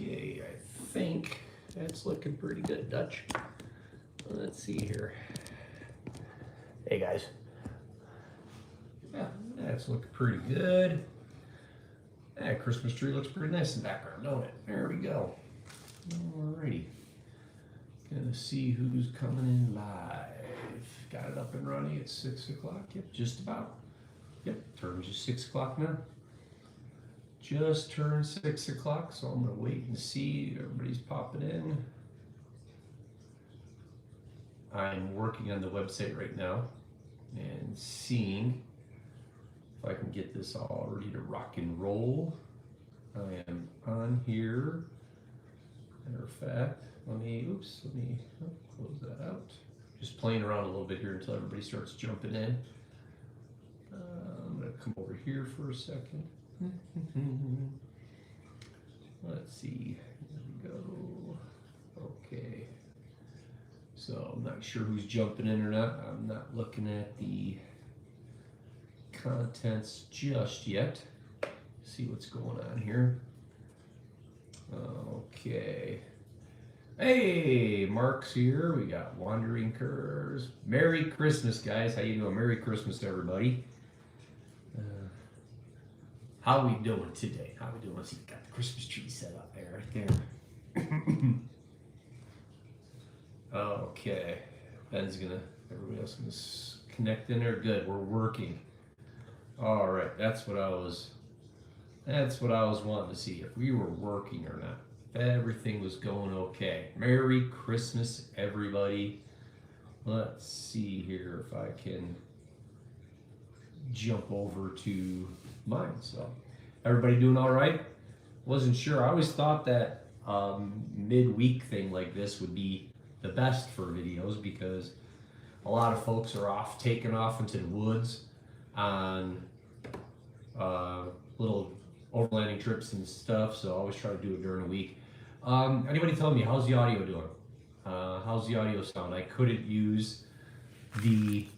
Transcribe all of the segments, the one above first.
Okay, I think that's looking pretty good, Dutch. Let's see here. Hey guys. Yeah, that's looking pretty good. That Christmas tree looks pretty nice in the background, don't it? There we go. Alrighty. Gonna see who's coming in live. Got it up and running at 6 o'clock. Yep, just about. Yep, turns just 6 o'clock now. Just turned 6 o'clock, so I'm gonna wait and see. Everybody's popping in. I'm working on the website right now and seeing if I can get this all ready to rock and roll. I am on here. Matter of fact, let me close that out. Just playing around a little bit here until everybody starts jumping in. I'm gonna come over here for a second. Let's see, here we go. Okay. So I'm not sure who's jumping in or not. I'm not looking at the contents just yet. See what's going on here. Okay. Hey, Mark's here. We got Wandering Curves. Merry Christmas, guys. How you doing? Merry Christmas, everybody. How we doing today? How we doing? Let's see. Got the Christmas tree set up there, right there. Okay. Everybody else gonna connect in there. Good. We're working. All right. That's what I was wanting to see, if we were working or not. If everything was going okay. Merry Christmas, everybody. Let's see here if I can jump over to mine. So, everybody doing all right? Wasn't sure. I always thought that midweek thing like this would be the best for videos, because a lot of folks are taking off into the woods on little overlanding trips and stuff, so I always try to do it during the week. Anybody tell me, how's the audio doing? How's the audio sound? I couldn't use the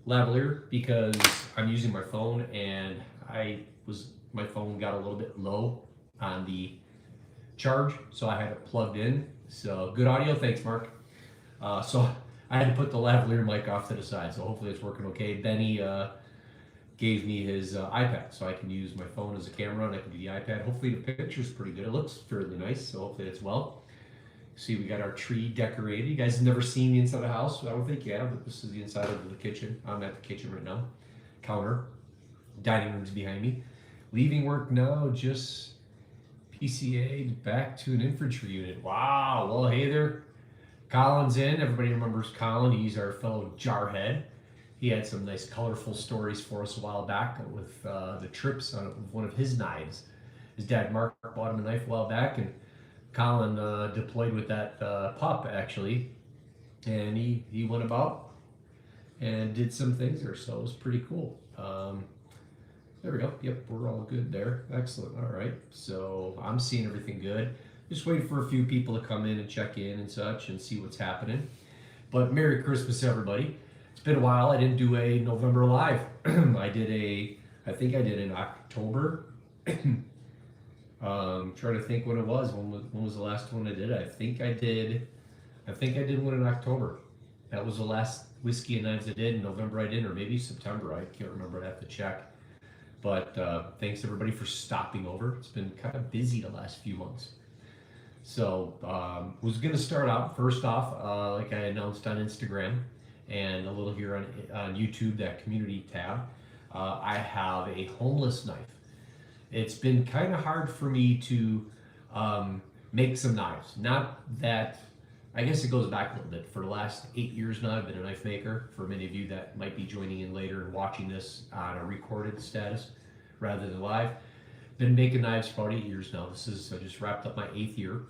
lavalier because I'm using my phone, and my phone got a little bit low on the charge, so I had it plugged in. So good audio, thanks Mark. So I had to put the lavalier mic off to the side, so hopefully it's working okay. Benny gave me his iPad, so I can use my phone as a camera and I can do the iPad. Hopefully the picture's pretty good. It looks fairly nice, so hopefully it's well. See, we got our tree decorated. You guys have never seen the inside of the house? I don't think you have, but this is the inside of the kitchen. I'm at the kitchen right now. Counter. Dining room's behind me. Leaving work now, just PCA back to an infantry unit. Wow, well, hey there. Colin's in. Everybody remembers Colin. He's our fellow jarhead. He had some nice colorful stories for us a while back with the trips on one of his knives. His dad Mark bought him a knife a while back, and Colin deployed with that pup actually, and he went about and did some things there, so it was pretty cool. There we go. Yep, we're all good there. Excellent. All right, so I'm seeing everything good. Just waiting for a few people to come in and check in and such and see what's happening. But Merry Christmas, everybody. It's been a while. I didn't do a November live. I think I did in October. Trying to think when it was. When was the last one I did? I think I did one in October. That was the last Whiskey and Knives I did. In November I did, or maybe September. I can't remember. I'd have to check. But thanks everybody for stopping over. It's been kind of busy the last few months. So was going to start out first off, like I announced on Instagram and a little here on YouTube, that community tab. I have a homeless knife. It's been kind of hard for me to make some knives. Not that, I guess it goes back a little bit. For the last 8 years now, I've been a knife maker. For many of you that might be joining in later and watching this on a recorded status rather than live, been making knives for about 8 years now. I just wrapped up my 8th year.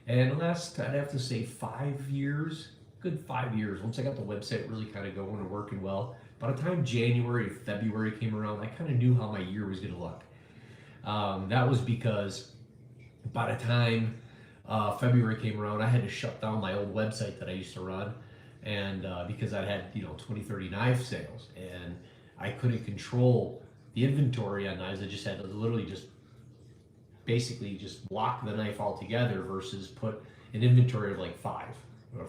And the last, I'd have to say 5 years, good 5 years, once I got the website really kind of going and working well. By the time January, February came around, I kind of knew how my year was going to look. That was because by the time February came around, I had to shut down my old website that I used to run, and because I had 20, 30 knife sales, and I couldn't control the inventory on knives. I just had to literally just basically just block the knife altogether versus put an inventory of like 5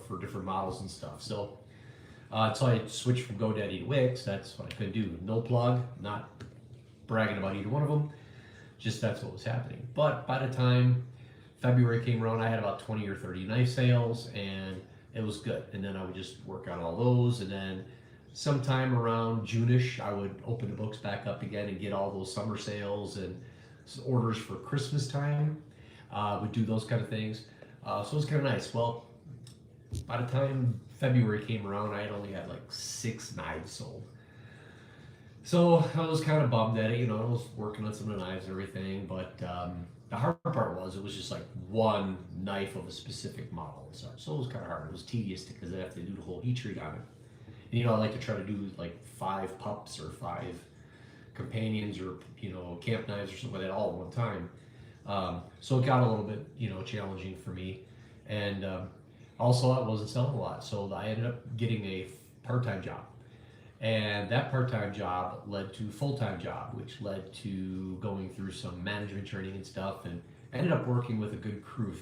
for different models and stuff. So I switched from GoDaddy to Wix. That's what I could do. No plug, not bragging about either one of them. Just that's what was happening. But by the time February came around, I had about 20 or 30 knife sales, and it was good. And then I would just work on all those, and then sometime around June-ish, I would open the books back up again and get all those summer sales and orders for Christmas time. Would do those kind of things. So it was kind of nice. Well, by the time February came around, I had only had like 6 knives sold. So I was kind of bummed at it. You know, I was working on some of the knives and everything, but the hard part was it was just like one knife of a specific model and such. So it was kind of hard. It was tedious because I have to do the whole heat treat on it. And, you know, I like to try to do like 5 pups or 5 companions or, you know, camp knives or something like that all at one time. So it got a little bit, you know, challenging for me. And also I wasn't selling a lot. So I ended up getting a part-time job. And that part-time job led to a full-time job, which led to going through some management training and stuff, and ended up working with a good crew of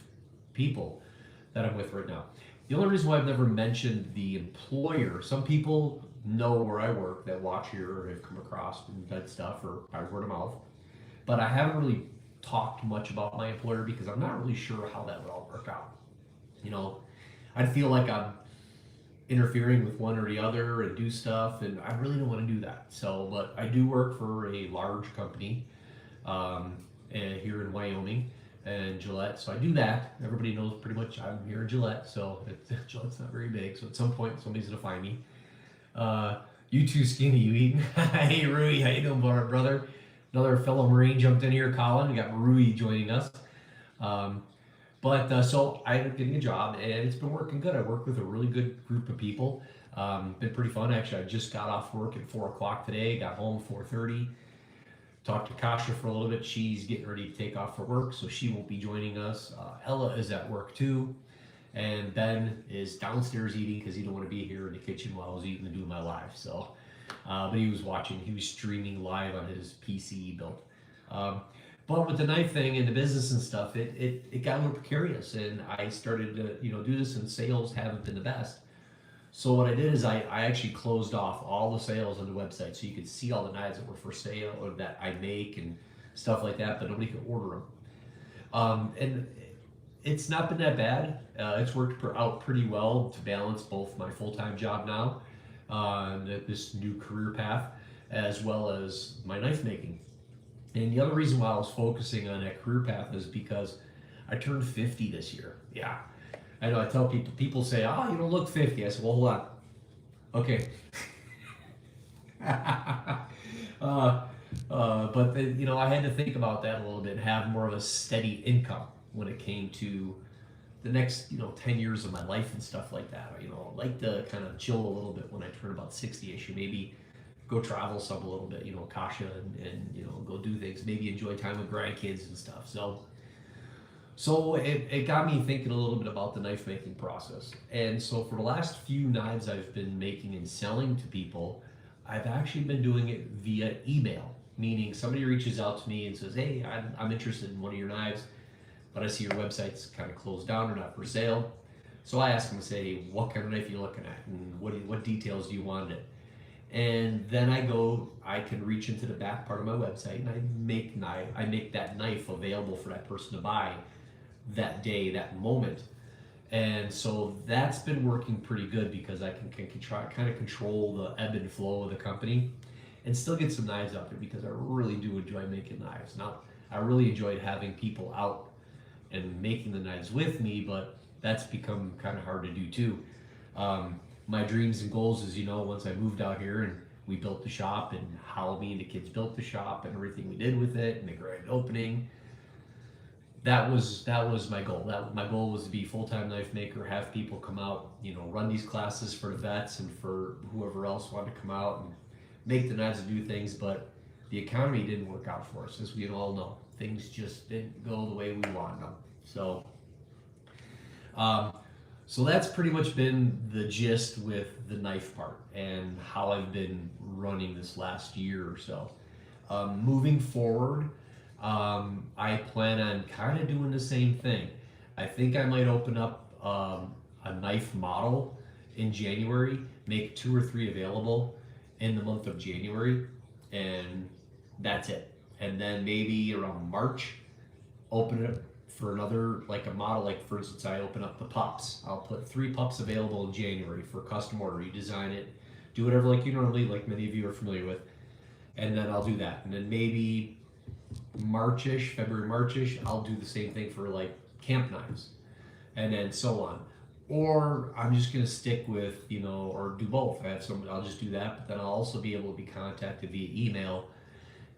people that I'm with right now. The only reason why I've never mentioned the employer, some people know where I work that watch here or have come across and that stuff or by word of mouth, but I haven't really talked much about my employer because I'm not really sure how that would all work out. You know, I'd feel like I'm interfering with one or the other and do stuff, and I really don't want to do that. So, but I do work for a large company and here in Wyoming and Gillette, so I do that. Everybody knows pretty much I'm here in Gillette, so Gillette's not very big, so at some point somebody's gonna find me. You too skinny, you eating? Hey Rui, how you doing, brother? Another fellow Marine jumped in here, Colin. We got Rui joining us. So I ended up getting a job, and it's been working good. I work with a really good group of people. Been pretty fun, actually. I just got off work at 4 o'clock today, got home 4:30. Talked to Kasha for a little bit. She's getting ready to take off for work, so she won't be joining us. Ella is at work too, and Ben is downstairs eating because he don't want to be here in the kitchen while I was eating and doing my live. So, but he was watching. He was streaming live on his PC he built. But with the knife thing and the business and stuff, it got a little precarious, and I started to do this, and sales haven't been the best. So what I did is I actually closed off all the sales on the website, so you could see all the knives that were for sale or that I make and stuff like that, but nobody could order them. And it's not been that bad. It's worked out pretty well to balance both my full-time job now, this new career path, as well as my knife making. And the other reason why I was focusing on that career path is because I turned 50 this year. Yeah, I know. I tell people say, "Oh, you don't look 50." I said, "Well, hold on." Okay. But I had to think about that a little bit and have more of a steady income when it came to the next, 10 years of my life and stuff like that. I'd like to kind of chill a little bit when I turn about 60-ish, or maybe go travel some a little bit, Kasha, and go do things, maybe enjoy time with grandkids and stuff. So it got me thinking a little bit about the knife making process. And so for the last few knives I've been making and selling to people, I've actually been doing it via email, meaning somebody reaches out to me and says, "Hey, I'm interested in one of your knives, but I see your website's kind of closed down or not for sale." So I ask them to say, "What kind of knife are you looking at, and what details do you want it?" And then I can reach into the back part of my website and I make that knife available for that person to buy that day, that moment. And so that's been working pretty good because I can kind of control the ebb and flow of the company and still get some knives out there because I really do enjoy making knives. Now, I really enjoyed having people out and making the knives with me, but that's become kind of hard to do too. My dreams and goals is, once I moved out here and we built the shop and how me and the kids built the shop and everything we did with it and the grand opening, that was my goal. My goal was to be full-time knife maker, have people come out, run these classes for the vets and for whoever else wanted to come out and make the knives and do things. But the economy didn't work out for us, as we all know. Things just didn't go the way we wanted them. So that's pretty much been the gist with the knife part and how I've been running this last year or so. Moving forward, I plan on kind of doing the same thing. I think I might open up a knife model in January, make 2 or 3 available in the month of January, and that's it. And then maybe around March, open it for another, like a model. Like for instance, I open up the pups. I'll put 3 pups available in January for custom order. You design it, do whatever like you normally, like many of you are familiar with, and then I'll do that. And then maybe Marchish, February, Marchish, I'll do the same thing for like camp knives, and then so on. Or I'm just gonna stick with, or do both. I have some, I'll just do that, but then I'll also be able to be contacted via email,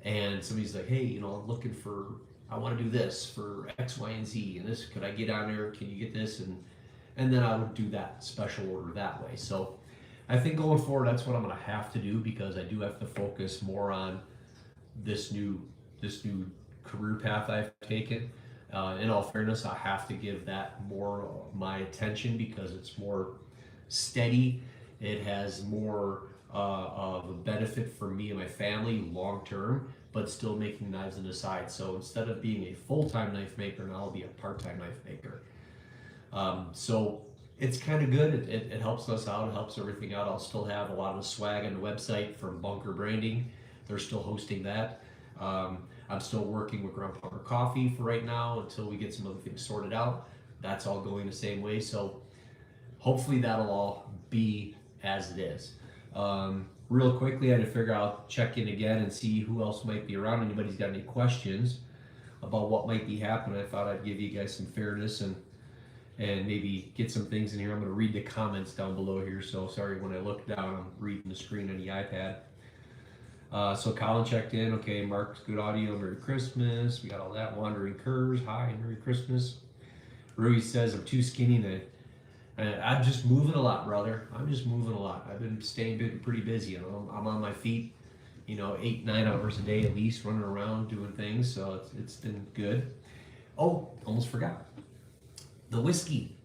and somebody's like, hey, I'm looking for, I want to do this for X, Y, and Z, and this, could I get on there? Can you get this? And then I would do that special order that way. So I think going forward, that's what I'm gonna have to do, because I do have to focus more on this new career path I've taken. In all fairness, I have to give that more my attention because it's more steady. It has more of a benefit for me and my family long term, but still making knives on the side. So instead of being a full-time knife maker, now I'll be a part-time knife maker. So it's kind of good. It helps us out. It helps everything out. I'll still have a lot of the swag on the website from Bunker Branding. They're still hosting that. I'm still working with Grandpa Coffee for right now until we get some other things sorted out. That's all going the same way. So hopefully that'll all be as it is. Real quickly, I had to figure out, check in again and see who else might be around. Anybody's got any questions about what might be happening? I thought I'd give you guys some fairness and maybe get some things in here. I'm going to read the comments down below here. So sorry when I look down, I'm reading the screen on the iPad. So Colin checked in. Okay, Mark's good audio. Merry Christmas. We got all that. Wandering Curves. Hi, Merry Christmas. Rui says I'm too skinny to. I'm just moving a lot, brother. I'm just moving a lot. I've been staying pretty busy. I'm on my feet, 8-9 hours a day at least, running around doing things. So it's been good. Oh, almost forgot. The whiskey.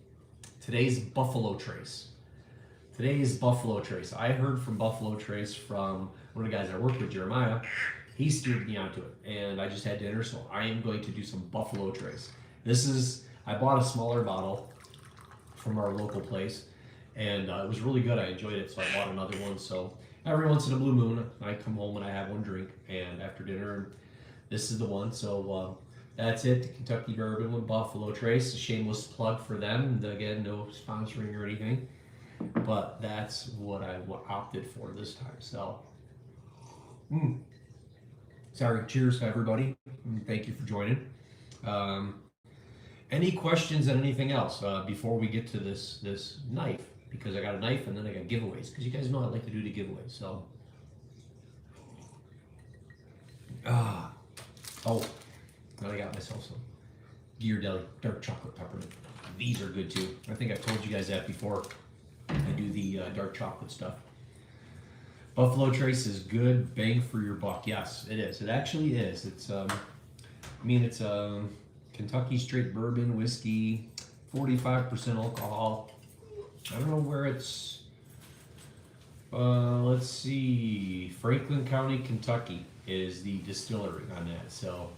Today's Buffalo Trace. I heard from Buffalo Trace from one of the guys I worked with, Jeremiah. He steered me onto it, and I just had dinner, so I am going to do some Buffalo Trace. I bought a smaller bottle from our local place, and it was really good. I enjoyed it, so I bought another one. So every once in a blue moon, I come home and I have one drink, and after dinner, this is the one. So that's it, the Kentucky Bourbon with Buffalo Trace. A shameless plug for them. And again, no sponsoring or anything, but that's what I opted for this time. So, sorry, cheers to everybody. Thank you for joining. Any questions on anything else before we get to this knife? Because I got a knife and then I got giveaways. Because you guys know I like to do the giveaways. So, oh, now I got myself some Ghirardelli dark chocolate peppermint. These are good too. I think I've told you guys that before. I do the dark chocolate stuff. Buffalo Trace is good, bang for your buck. Yes, it is. It actually is. It's it's Kentucky straight bourbon whiskey, 45% alcohol. I don't know where it's. Let's see. Franklin County, Kentucky is the distillery on that. So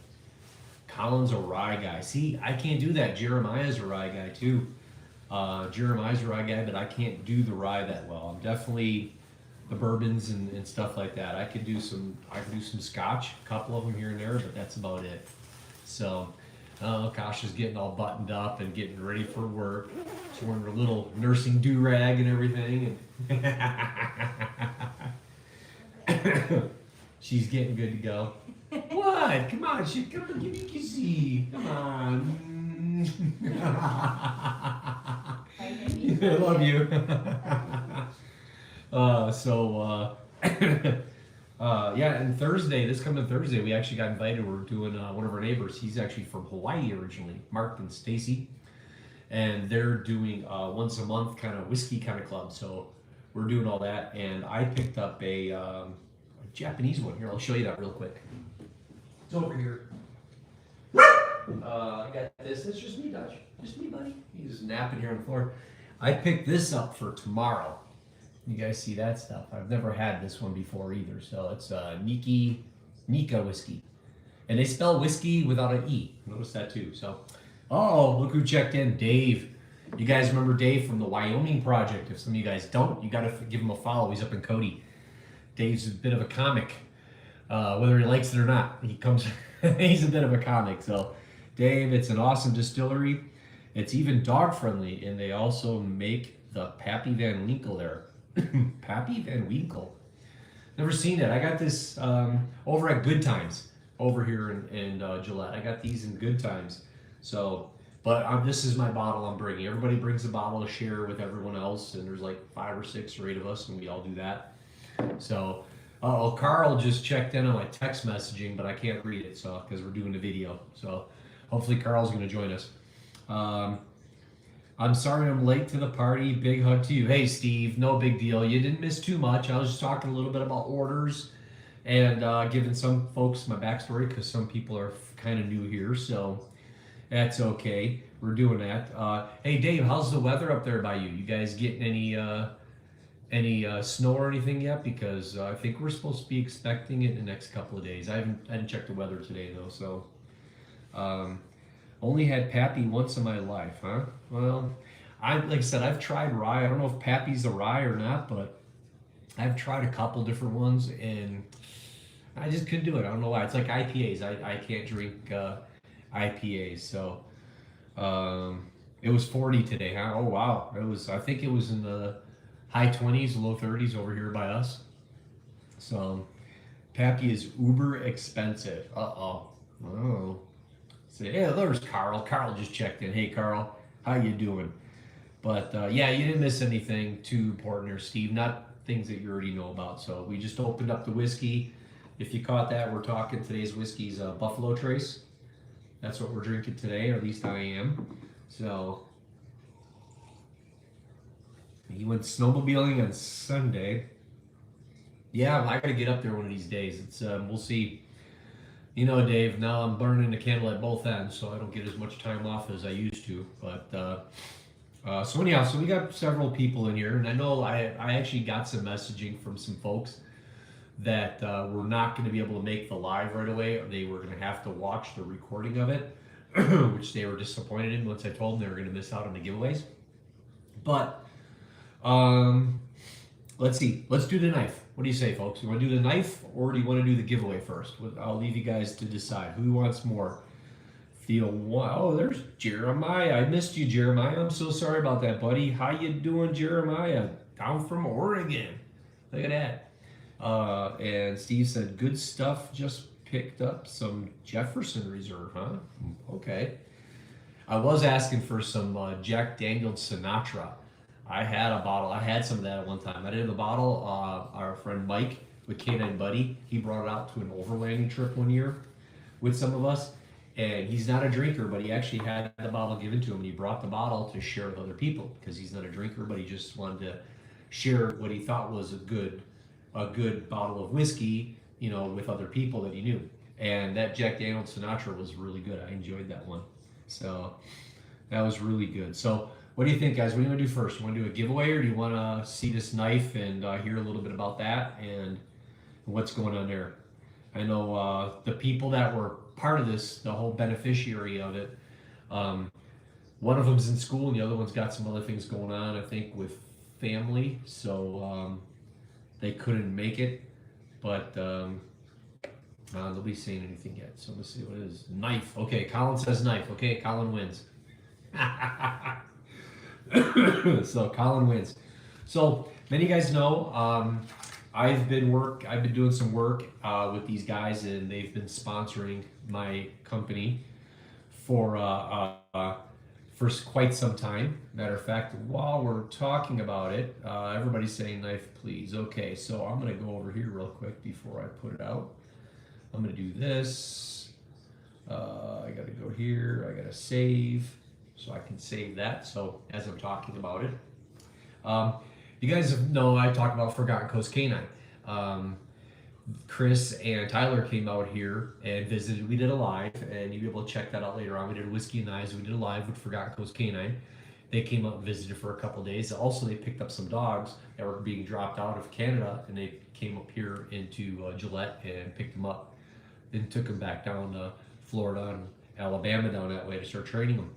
Colin's a rye guy. See, I can't do that. Jeremiah's a rye guy too. Jeremiah's a rye guy, but I can't do the rye that well. I'm definitely the bourbons and stuff like that. I could do some scotch, a couple of them here and there, but that's about it. So, Kasha's getting all buttoned up and getting ready for work. She's wearing her little nursing do-rag and everything. And she's getting good to go. What? Come on, come on, give me a kissy. Come on. I love you. Yeah, and this coming Thursday, we actually got invited. We're doing one of our neighbors. He's actually from Hawaii originally, Mark and Stacy, and they're doing once a month kind of whiskey kind of club. So we're doing all that, and I picked up a Japanese one. Here, I'll show you that real quick. It's over here. I got this. It's just me, Dutch. Just me, buddy. He's napping here on the floor. I picked this up for tomorrow. You guys see that stuff? I've never had this one before either. So it's Nika whiskey. And they spell whiskey without an E. Notice that too. So, oh, look who checked in, Dave. You guys remember Dave from the Wyoming Project? If some of you guys don't, you got to give him a follow. He's up in Cody. Dave's a bit of a comic, whether he likes it or not. He comes, he's a bit of a comic. So, Dave, it's an awesome distillery. It's even dog friendly, and they also make the Pappy Van Winkle there. Pappy Van Winkle. Never seen it. I got this over at Good Times over here in Gillette. I got these in Good Times. So, but this is my bottle I'm bringing. Everybody brings a bottle to share with everyone else, and there's like 5 or 6 or 8 of us, and we all do that. So, Carl just checked in on my text messaging, but I can't read it, so because we're doing the video. So, hopefully Carl's going to join us. I'm sorry I'm late to the party. Big hug to you. Hey, Steve, no big deal. You didn't miss too much. I was just talking a little bit about orders and giving some folks my backstory because some people are kind of new here, so that's okay. We're doing that. Hey, Dave, how's the weather up there by you? You guys getting any snow or anything yet? Because I think we're supposed to be expecting it in the next couple of days. I didn't check the weather today though, so. Only had Pappy once in my life, huh? Well, like I said, I've tried rye. I don't know if Pappy's a rye or not, but I've tried a couple different ones, and I just couldn't do it. I don't know why. It's like IPAs. I can't drink IPAs. So it was 40 today, huh? Oh wow! It was. I think it was in the high 20s, low 30s over here by us. So Pappy is uber expensive. Oh. Say, yeah, there's Carl. Carl just checked in. Hey, Carl, how you doing? But yeah, you didn't miss anything too important there, Steve. Not things that you already know about. So we just opened up the whiskey. If you caught that, we're talking today's whiskey's Buffalo Trace. That's what we're drinking today, or at least I am. So he went snowmobiling on Sunday. Yeah, I gotta get up there one of these days. It's we'll see. You know, Dave, now I'm burning the candle at both ends, so I don't get as much time off as I used to. But so anyhow, so we got several people in here, and I know I actually got some messaging from some folks that were not going to be able to make the live right away. They were going to have to watch the recording of it, which they were disappointed in once I told them they were going to miss out on the giveaways. But let's see. Let's do the knife. What do you say, folks? You want to do the knife, or do you want to do the giveaway first? I'll leave you guys to decide. Who wants more? Oh, there's Jeremiah. I missed you, Jeremiah. I'm so sorry about that, buddy. How you doing, Jeremiah? Down from Oregon. Look at that. And Steve said, good stuff. Just picked up some Jefferson Reserve, huh? Okay. I was asking for some Jack Daniel's Sinatra. I had a bottle. I had some of that at one time. I did have a bottle. Our friend Mike with K9 Buddy, he brought it out to an overlanding trip one year with some of us. And he's not a drinker, but he actually had the bottle given to him. And he brought the bottle to share with other people because he's not a drinker, but he just wanted to share what he thought was a good bottle of whiskey, you know, with other people that he knew. And that Jack Daniel's Sinatra was really good. I enjoyed that one. So that was really good. So what do you think, guys? What do you want to do first? You want to do a giveaway, or do you want to see this knife and hear a little bit about that and what's going on there? I know the people that were part of this, the whole beneficiary of it, one of them's in school and the other one's got some other things going on, I think, with family, so they couldn't make it, but nobody's saying anything yet, so let's see what it is. Knife. Okay, Colin says knife. Okay, Colin wins. So Colin wins. So many of you guys know I've been doing some work with these guys, and they've been sponsoring my company for quite some time. Matter of fact, while we're talking about it, everybody's saying knife, please. Okay, so I'm gonna go over here real quick before I put it out. I'm gonna do this. I gotta go here. I gotta save. So I can save that. So as I'm talking about it, you guys know I talk about Forgotten Coast Canine. Chris and Tyler came out here and visited. We did a live, and you'll be able to check that out later on. We did Whiskey and Knives. We did a live with Forgotten Coast Canine. They came out and visited for a couple days. Also, they picked up some dogs that were being dropped out of Canada, and they came up here into Gillette and picked them up and took them back down to Florida and Alabama down that way to start training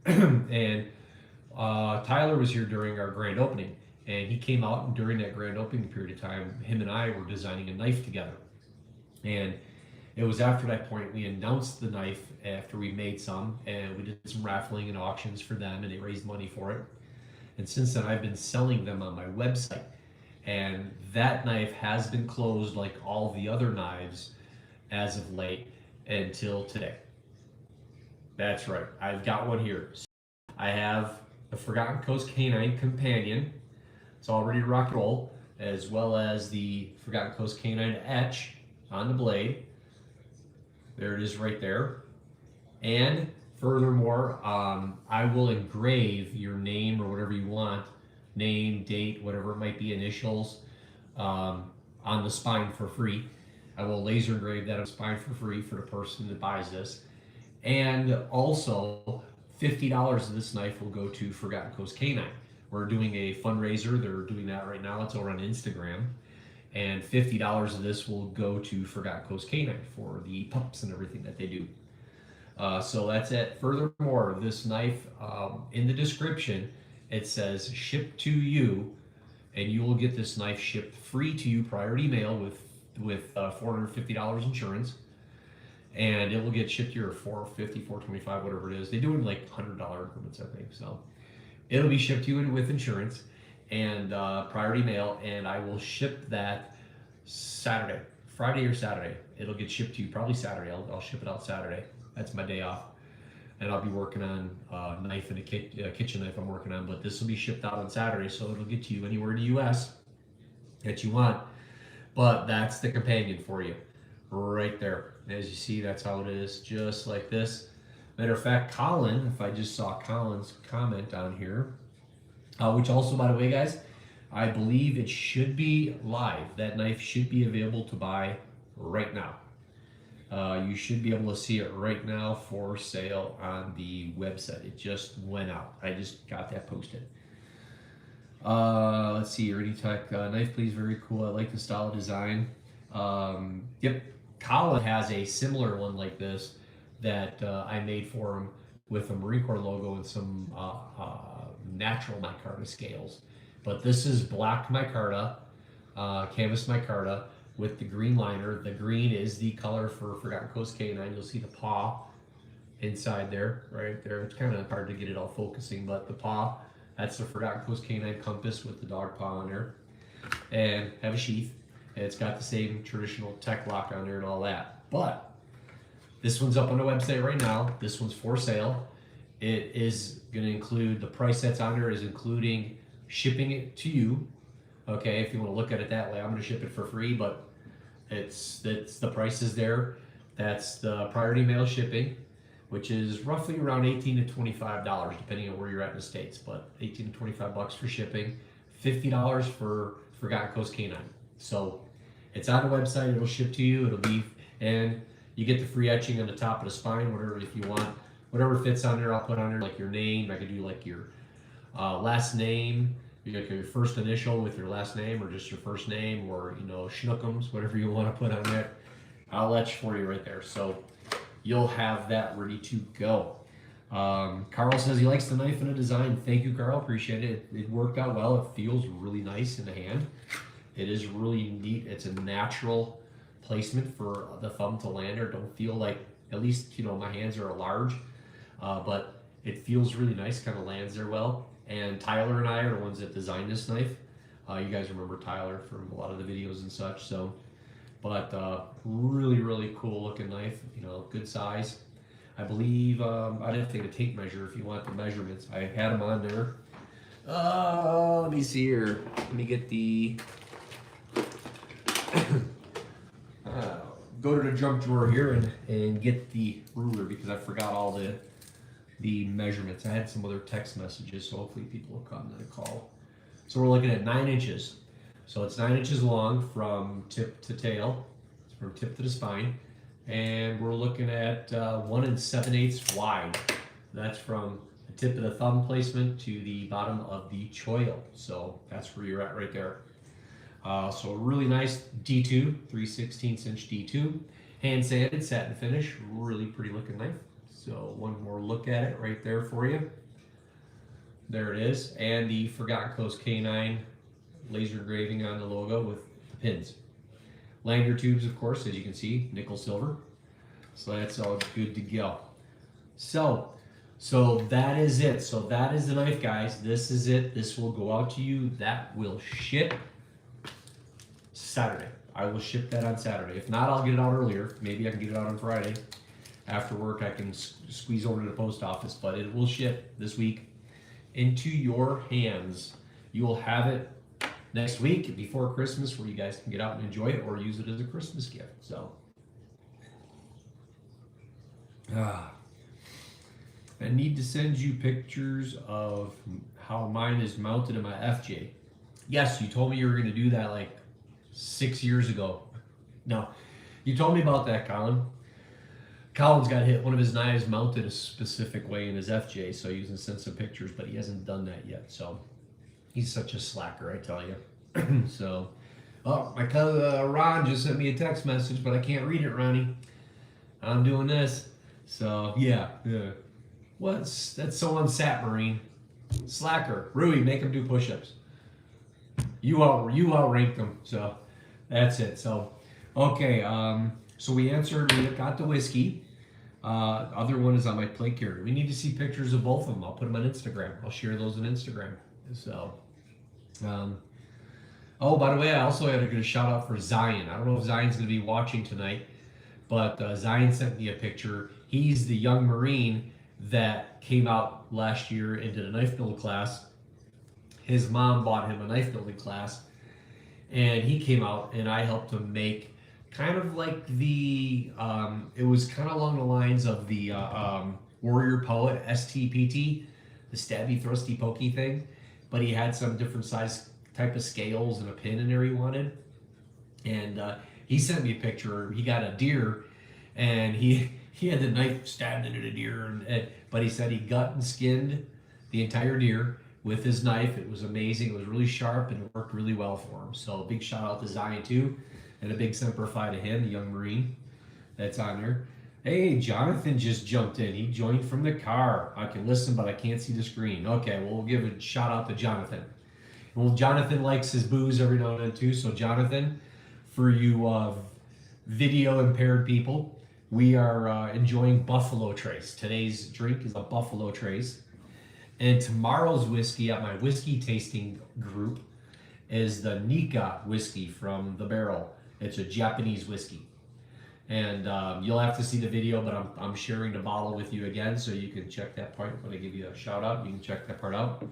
them. And Tyler was here during our grand opening, and he came out, and during that grand opening period of time, him and I were designing a knife together. And it was after that point we announced the knife after we made some, and we did some raffling and auctions for them, and they raised money for it. And since then, I've been selling them on my website. And that knife has been closed like all the other knives as of late until today. That's right, I've got one here. I have the Forgotten Coast Canine Companion. It's all ready to rock and roll, as well as the Forgotten Coast Canine Etch on the blade. There it is right there. And furthermore, I will engrave your name or whatever you want, name, date, whatever it might be, initials, on the spine for free. I will laser engrave that on the spine for free for the person that buys this. And also, $50 of this knife will go to Forgotten Coast Canine. We're doing a fundraiser. They're doing that right now. It's over on Instagram. And $50 of this will go to Forgotten Coast Canine for the pups and everything that they do. So that's it. Furthermore, this knife, in the description, it says ship to you, and you will get this knife shipped free to you, priority mail with $450 insurance. And it will get shipped to your $450, $425, whatever it is. They do it in like $100 increments, I think. So it'll be shipped to you with insurance and priority mail, and I will ship that Saturday, Friday or Saturday. It'll get shipped to you probably Saturday. I'll ship it out Saturday. That's my day off, and I'll be working on a knife and a kitchen knife I'm working on. But this will be shipped out on Saturday, so it'll get to you anywhere in the U.S. that you want. But that's the companion for you, right there. As you see, that's how it is, just like this. Matter of fact, Colin, if I just saw Colin's comment on here, which also, by the way, guys, I believe it should be live. That knife should be available to buy right now. You should be able to see it right now for sale on the website. It just went out. I just got that posted. Let's see, Tech knife, please. Very cool. I like the style of design. Yep. Colin has a similar one like this that I made for him with a Marine Corps logo and some natural micarta scales. But this is black micarta, canvas micarta with the green liner. The green is the color for Forgotten Coast Canine. You'll see the paw inside there, right there. It's kind of hard to get it all focusing, but the paw, that's the Forgotten Coast Canine compass with the dog paw on there. And have a sheath. And it's got the same traditional tech lock on there and all that. But this one's up on the website right now. This one's for sale. It is going to include, the price that's on there is including shipping it to you. Okay, if you want to look at it that way, I'm going to ship it for free, but it's the price is there. That's the priority mail shipping, which is roughly around $18 to $25, depending on where you're at in the States, but $18 to $25 for shipping, $50 for Forgotten Coast Canine. So it's on the website, it'll ship to you, it'll be, and you get the free etching on the top of the spine, whatever, if you want, whatever fits on there, I'll put on there, like your name. I could do like your last name, your first initial with your last name, or just your first name, or, you know, Schnookums, whatever you want to put on there. I'll etch for you right there. So you'll have that ready to go. Carl says he likes the knife and the design. Thank you, Carl. Appreciate it. It worked out well. It feels really nice in the hand. It is really neat. It's a natural placement for the thumb to land there. Don't feel like, at least, you know, my hands are large, but it feels really nice, kind of lands there well. And Tyler and I are the ones that designed this knife. You guys remember Tyler from a lot of the videos and such. So, but really, really cool looking knife, you know, good size. I believe, I'd have to take a tape measure if you want the measurements. I had them on there. Let me see here. Let me get the, go to the junk drawer here and get the ruler, because I forgot all the measurements. I had some other text messages, so hopefully people will come to the call. So we're looking at 9 inches. So it's 9 inches long from tip to tail, from tip to the spine. And we're looking at 1 7/8 wide. That's from the tip of the thumb placement to the bottom of the choil. So that's where you're at right there. So really nice D2, 3/16 inch D2. hand sanded satin finish, really pretty looking knife. So one more look at it right there for you. There it is, and the Forgotten Coast K9 laser engraving on the logo with the pins. Lanyard tubes, of course, as you can see, nickel silver. So that's all good to go. So that is it. So that is the knife, guys. This is it. This will go out to you. That will ship Saturday. I will ship that on Saturday. If not, I'll get it out earlier. Maybe I can get it out on Friday. After work, I can squeeze over to the post office, but it will ship this week into your hands. You will have it next week before Christmas, where you guys can get out and enjoy it or use it as a Christmas gift. So, I need to send you pictures of how mine is mounted in my FJ. Yes, you told me you were going to do that like 6 years ago. No, you told me about that, Colin. Colin's got hit one of his knives mounted a specific way in his FJ, so he's going to send some pictures, but he hasn't done that yet. So he's such a slacker, I tell you. So, oh, my cousin Ron just sent me a text message, but I can't read it, Ronnie. I'm doing this. So yeah. That's so unsat, Marine. Slacker. Rui, make him do push-ups. You outranked them. So that's it. So okay. So we got the whiskey. Other one is on my plate carrier. We need to see pictures of both of them. I'll put them on Instagram. I'll share those on Instagram. So, oh, by the way, I also had to get a shout out for Zion. I don't know if Zion's going to be watching tonight, but Zion sent me a picture. He's the young Marine that came out last year and did a knife build class. His mom bought him a knife building class, and he came out, and I helped him make kind of like the, it was kind of along the lines of the Warrior Poet STPT, the stabby, thrusty, pokey thing, but he had some different size type of scales and a pin in there he wanted. And he sent me a picture. He got a deer, and he had the knife stabbed into the deer, but he said he gut and skinned the entire deer with his knife. It was amazing. It was really sharp, and it worked really well for him. So big shout out to Zion too. And a big Semper Fi to him, the young Marine that's on there. Hey, Jonathan just jumped in. He joined from the car. I can listen, but I can't see the screen. Okay, well, we'll give a shout out to Jonathan. Well, Jonathan likes his booze every now and then too. So Jonathan, for you video impaired people, we are enjoying Buffalo Trace. Today's drink is a Buffalo Trace. And tomorrow's whiskey at my whiskey tasting group is the Nika whiskey from the barrel. It's a Japanese whiskey, and you'll have to see the video, but I'm sharing the bottle with you again, so you can check that part. When I give you a shout out, you can check that part out.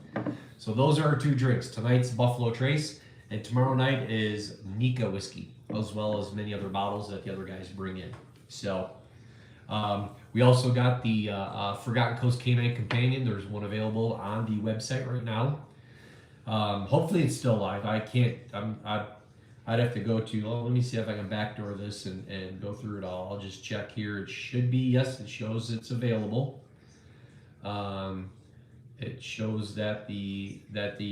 So those are our two drinks. Tonight's Buffalo Trace, and tomorrow night is Nika whiskey, as well as many other bottles that the other guys bring in. So we also got the Forgotten Coast K9 Companion. There's one available on the website right now. Hopefully it's still live. I'd have to go to, let me see if I can backdoor this and go through it all. I'll just check here. It should be, yes, it shows it's available. It shows that the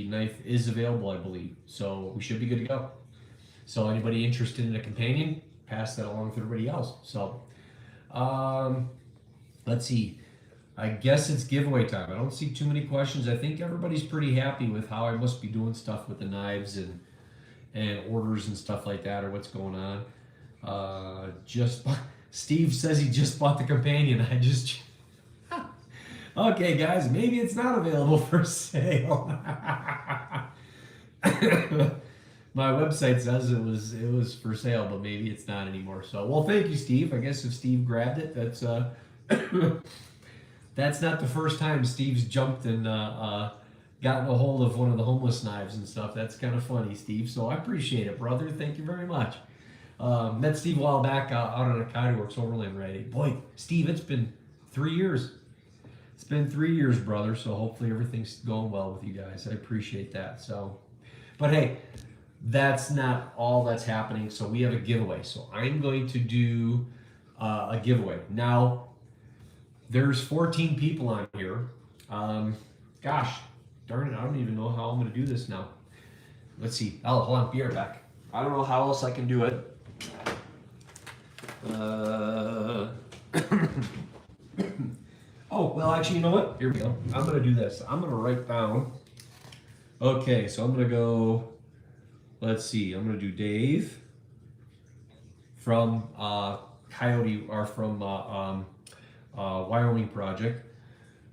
knife is available, I believe. So we should be good to go. So anybody interested in a companion, pass that along to everybody else. So let's see. I guess it's giveaway time. I don't see too many questions. I think everybody's pretty happy with how I must be doing stuff with the knives and orders and stuff like that, or what's going on. Steve says he just bought the companion. Okay, guys, maybe it's not available for sale. My website says it was for sale, but maybe it's not anymore. So, well, thank you, Steve. I guess if Steve grabbed it, that's that's not the first time Steve's jumped and gotten a hold of one of the homeless knives and stuff. That's kind of funny, Steve. So I appreciate it, brother. Thank you very much. Met Steve a while back out on a Coyote Works Overland Ready. Boy, Steve, it's been 3 years. It's been 3 years, brother. So hopefully everything's going well with you guys. I appreciate that. So, but hey, that's not all that's happening. So we have a giveaway. So I'm going to do a giveaway. Now, there's 14 people on here. Gosh, darn it, I don't even know how I'm going to do this now. Let's see. Oh, hold on, be right back. I don't know how else I can do it. Oh, well, actually, you know what? Here we go. I'm going to do this. I'm going to write down. Okay, so I'm going to go, let's see. I'm going to do Dave from Coyote, or from Wyoming Project.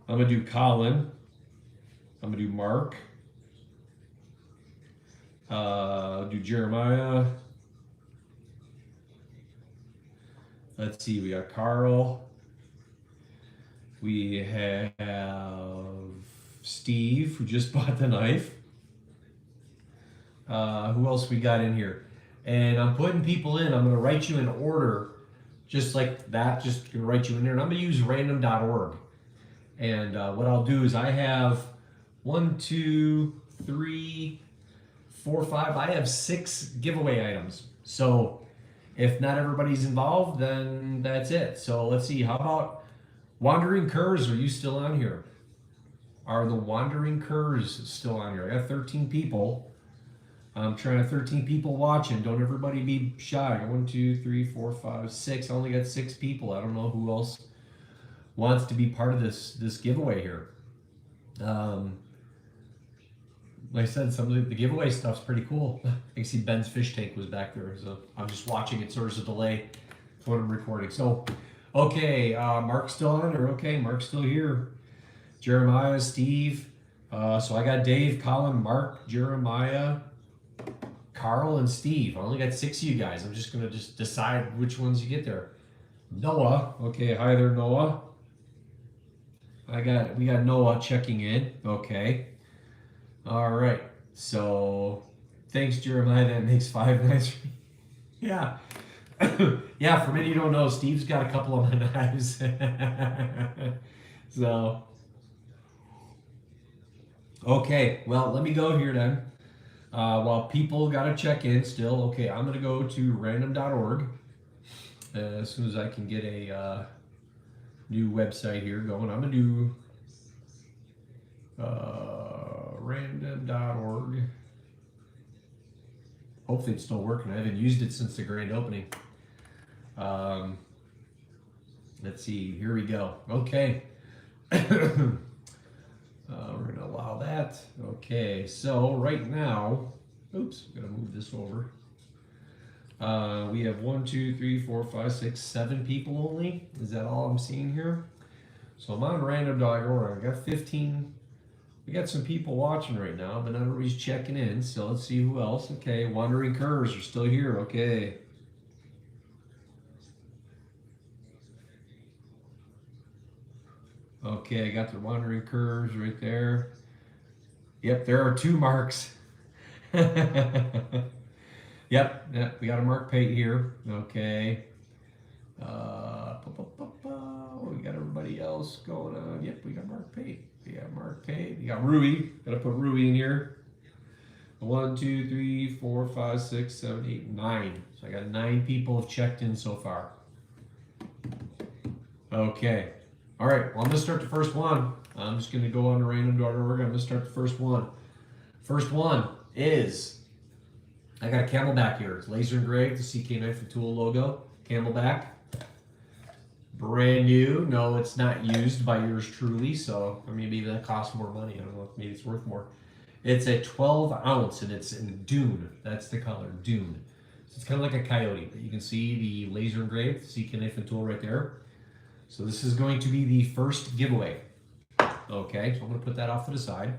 I'm going to do Colin. I'm going to do Mark. Do Jeremiah. Let's see, we got Carl. We have Steve, who just bought the knife. Who else we got in here? And I'm putting people in. I'm going to write you in order, just like that. Just going to write you in there. And I'm going to use random.org. And what I'll do is I have 1, 2, 3, 4, 5. I have 6 giveaway items. So if not everybody's involved, then that's it. So let's see. How about Wandering Curs? Are you still on here? Are the Wandering Curs still on here? I got 13 people. I'm trying to 13 people watching. Don't everybody be shy. 1, 2, 3, 4, 5, 6. I only got 6 people. I don't know who else wants to be part of this giveaway here. Like I said, some of the giveaway stuff's pretty cool. I see Ben's fish tank was back there, so I'm just watching it. So there's a delay to what I'm recording. So, okay, Mark's still on, or okay, Mark's still here. Jeremiah, Steve. So I got Dave, Colin, Mark, Jeremiah, Carl, and Steve. I only got 6 of you guys. I'm just gonna decide which ones you get there. Noah. Okay, hi there, Noah. We got Noah checking in. Okay. All right. So thanks, Jeremiah. That makes 5 knives. Yeah. Yeah, for many you don't know, Steve's got a couple of my knives. So okay, well, let me go here then. While people got to check in still, okay, I'm going to go to random.org as soon as I can get a new website here going. I'm going to do random.org. Hopefully it's still working. I haven't used it since the grand opening. Let's see, here we go. Okay. We're going to allow that. Okay, so right now, oops, I'm going to move this over. We have 1, 2, 3, 4, 5, 6, 7 people only. Is that all I'm seeing here? So I'm on random.org. I got 15. We got some people watching right now, but not everybody's checking in. So let's see who else. Okay, Wandering Curs are still here. Okay. Okay, I got the Wandering Curs right there. Yep, there are 2 Marks. Yep, we got a Mark Pate here. Okay. We got everybody else going on. Yep, we got Mark Pate. We got Mark Pate. We got Rui. Got to put Rui in here. 1, 2, 3, 4, 5, 6, 7, 8, 9. So I got 9 people have checked in so far. Okay. All right. Well, I'm gonna start the first one. I'm just gonna go on to random.org. I'm gonna start the first one. First one is, I got a Camelback here. It's laser engraved, the CK Knife and Tool logo. Camelback. Brand new. No, it's not used by yours truly. So I mean, maybe that costs more money. I don't know. Maybe it's worth more. It's a 12 ounce and it's in Dune. That's the color, Dune. So it's kind of like a coyote, but you can see the laser engraved CK Knife and Tool right there. So this is going to be the first giveaway. Okay, so I'm going to put that off to the side.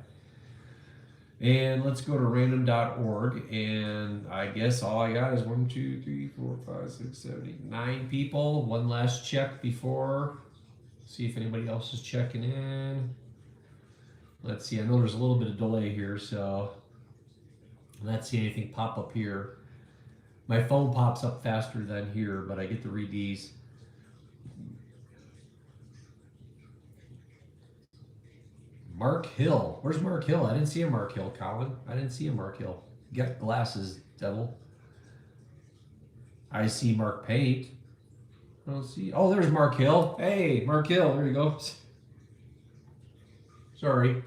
And let's go to random.org. And I guess all I got is 1, 2, 3, 4, 5, 6, 7, 8, 9 people. One last check before. See if anybody else is checking in. Let's see, I know there's a little bit of delay here, so I'm not seeing anything pop up here. My phone pops up faster than here, but I get to read these. Mark Hill. Where's Mark Hill? I didn't see a Mark Hill, Colin. I didn't see a Mark Hill. You got glasses, devil. I see Mark Pate. I don't see. Oh, there's Mark Hill. Hey, Mark Hill. There you go. Sorry.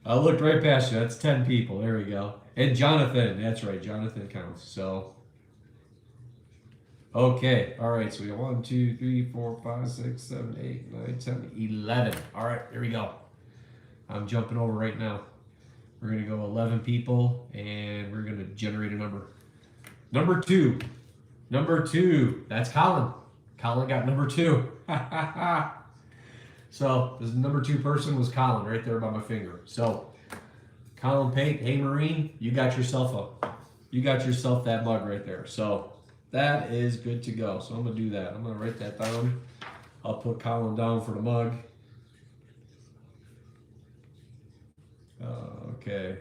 I looked right past you. That's 10 people. There we go. And Jonathan. That's right. Jonathan counts. So. Okay, all right, so we got 1, 2, 3, 4, 5, 6, 7, 8, 9, 10, 11. All right, here we go. I'm jumping over right now. We're gonna go 11 people, and we're gonna generate a number. Number 2. Number 2. That's Colin. Colin got number 2. So this number 2 person was Colin right there by my finger. So Colin Pate, hey Marine, you got yourself that mug right there. So that is good to go. So I'm gonna do that. I'm gonna write that down. I'll put Colin down for the mug. Okay.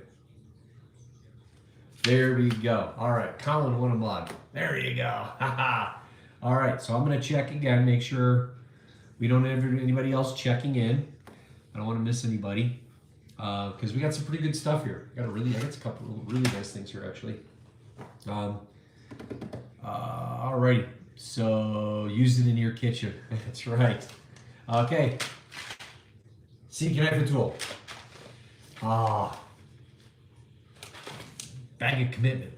There we go. All right, Colin won a mug. There you go. All right, so I'm gonna check again, make sure we don't have anybody else checking in. I don't want to miss anybody because we got some pretty good stuff here. I got a couple of really nice things here actually. Alrighty, so use it in your kitchen. That's right. Okay. See, can I have a tool? Bag of commitment.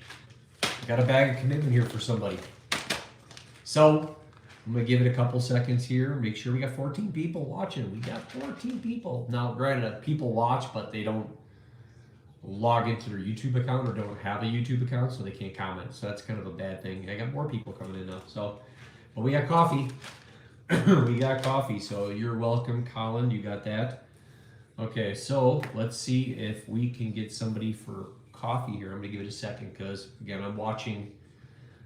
I got a bag of commitment here for somebody. So I'm gonna give it a couple seconds here. Make sure we got 14 people watching. We got 14 people. Now, granted, people watch, but they don't log into their YouTube account or don't have a YouTube account, so they can't comment. So that's kind of a bad thing. I got more people coming in now. So, but we got coffee. We got coffee. So you're welcome, Colin. You got that. Okay, so let's see if we can get somebody for coffee here. I'm gonna give it a second because again, I'm watching.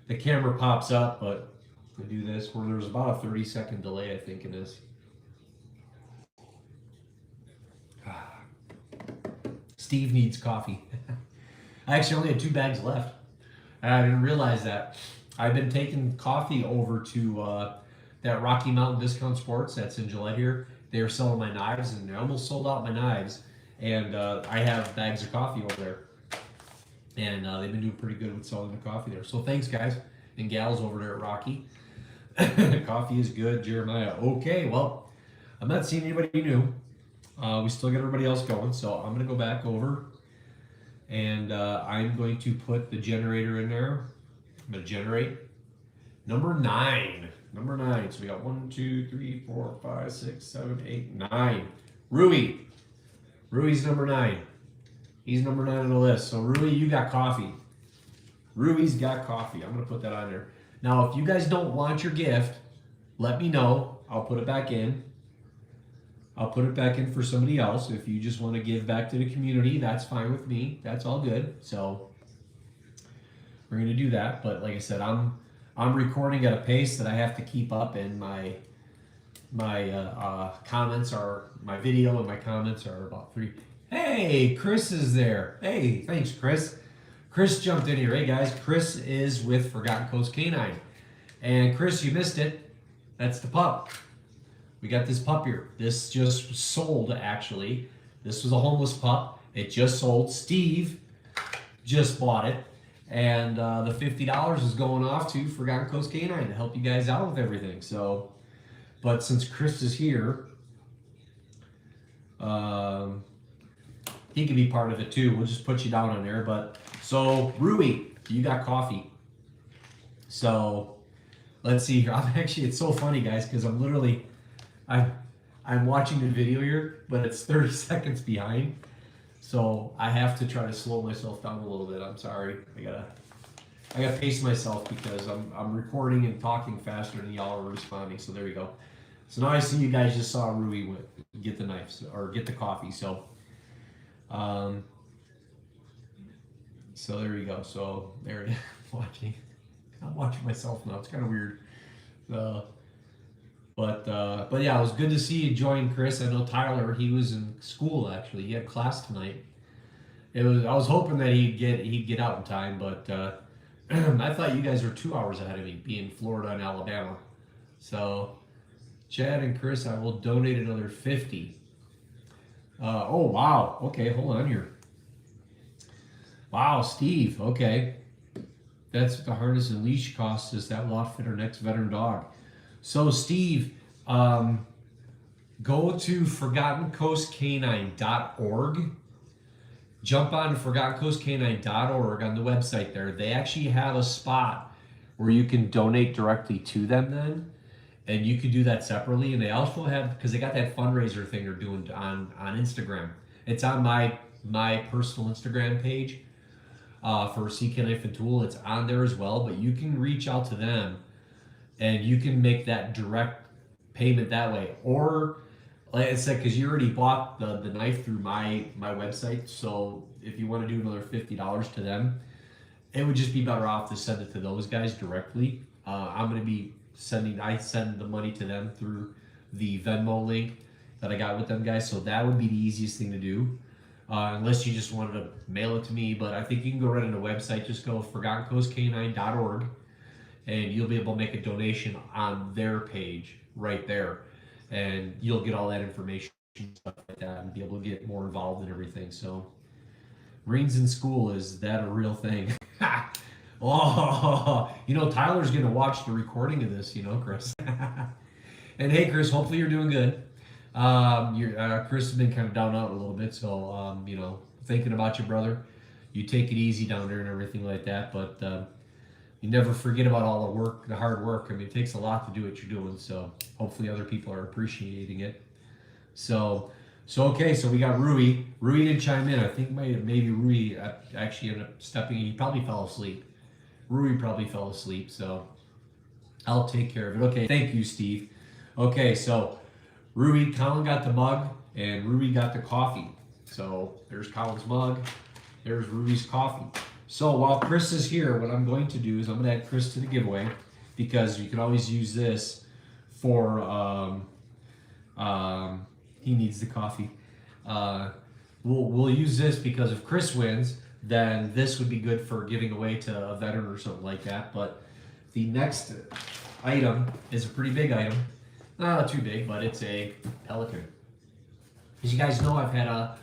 The camera pops up, but I do this where there's about a 30-second delay, I think it is. Steve needs coffee. I actually only had 2 bags left. I didn't realize that. I've been taking coffee over to that Rocky Mountain Discount Sports that's in Gillette here. They were selling my knives, and they almost sold out my knives. And I have bags of coffee over there. And they've been doing pretty good with selling the coffee there. So thanks, guys and gals over there at Rocky. Coffee is good, Jeremiah. Okay, well, I'm not seeing anybody new. We still got everybody else going, so I'm going to go back over. And I'm going to put the generator in there. I'm going to generate number 9. Number 9. So we got 1, 2, 3, 4, 5, 6, 7, 8, 9. Rui. Rui's number 9. He's number 9 on the list. So Rui, you got coffee. Rui's got coffee. I'm going to put that on there. Now, if you guys don't want your gift, let me know. I'll put it back in. I'll put it back in for somebody else. If you just want to give back to the community, that's fine with me. That's all good. So we're going to do that. But like I said, I'm recording at a pace that I have to keep up, and my comments are, my video and my comments are about 3. Hey, Chris is there. Hey, thanks, Chris. Chris jumped in here. Hey, guys, Chris is with Forgotten Coast Canine. And Chris, you missed it. That's the pup. We got this pup here. This just sold, actually. This was a homeless pup. It just sold. Steve just bought it. And the $50 is going off to Forgotten Coast Canine to help you guys out with everything. So, but since Chris is here, he can be part of it too. We'll just put you down on there. But so Rui, you got coffee. So let's see here. It's so funny, guys, because I'm literally, I'm watching the video here, but it's 30 seconds behind. So I have to try to slow myself down a little bit. I'm sorry. I gotta pace myself because I'm recording and talking faster than y'all are responding. So there you go. So now I see you guys just saw Rui get the knives or get the coffee. So so there you go. So there it is. I'm watching myself now. It's kind of weird. But yeah, it was good to see you join, Chris. I know Tyler, he was in school actually. He had class tonight. I was hoping that he'd get out in time, but I thought you guys were 2 hours ahead of me, being Florida and Alabama. So Chad and Chris, I will donate another 50. Oh wow. Okay, hold on here. Wow, Steve. Okay. That's what the harness and leash costs us. That will outfit our next veteran dog. So Steve, go to ForgottenCoastCanine.org. Jump on ForgottenCoastCanine.org on the website there. They actually have a spot where you can donate directly to them then, and you can do that separately. And they also have, because they got that fundraiser thing they're doing on Instagram. It's on my personal Instagram page for CK Knife and Tool. It's on there as well, but you can reach out to them and you can make that direct payment that way. Or like I said, because you already bought the knife through my website, so if you want to do another $50 to them, it would just be better off to send it to those guys directly. I'm going to be I send the money to them through the Venmo link that I got with them guys, so that would be the easiest thing to do. Unless you just wanted to mail it to me, but I think you can go right on the website, just go ForgottenCoastCanine.org, and you'll be able to make a donation on their page right there, and you'll get all that information, stuff like that, and be able to get more involved in everything. So, Marines in school, is that a real thing? Oh, Tyler's gonna watch the recording of this, Chris. And hey, Chris, hopefully you're doing good. Chris has been kind of down out a little bit, so thinking about your brother. You take it easy down there and everything like that, but you never forget about all the work, the hard work. I mean, it takes a lot to do what you're doing, so hopefully other people are appreciating it. So okay, so we got Rui. Rui didn't chime in. I think maybe Rui actually ended up stepping in. He probably fell asleep. Rui probably fell asleep, so I'll take care of it. Okay, thank you, Steve. Okay, so Colin got the mug, and Rui got the coffee. So there's Colin's mug, there's Rui's coffee. So while Chris is here, what I'm going to do is I'm going to add Chris to the giveaway, because you can always use this for, he needs the coffee. We'll use this because if Chris wins, then this would be good for giving away to a veteran or something like that. But the next item is a pretty big item. Not too big, but it's a Pelican. As you guys know, I had a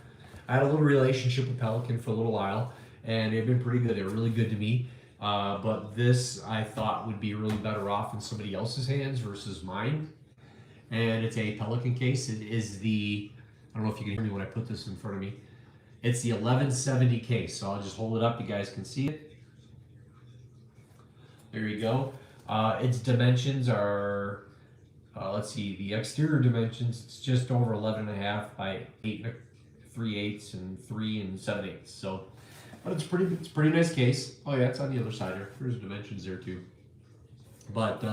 little relationship with Pelican for a little while, and they've been pretty good. They're really good to me. But this I thought would be really better off in somebody else's hands versus mine. And it's a Pelican case. It is I don't know if you can hear me when I put this in front of me. It's the 1170 case. So I'll just hold it up. You guys can see it. There you go. Its dimensions are, let's see, the exterior dimensions, it's just over 11.5 by 8 3/8 and 3 7/8. So, but it's pretty nice case. Oh yeah, it's on the other side here. There's dimensions there too. But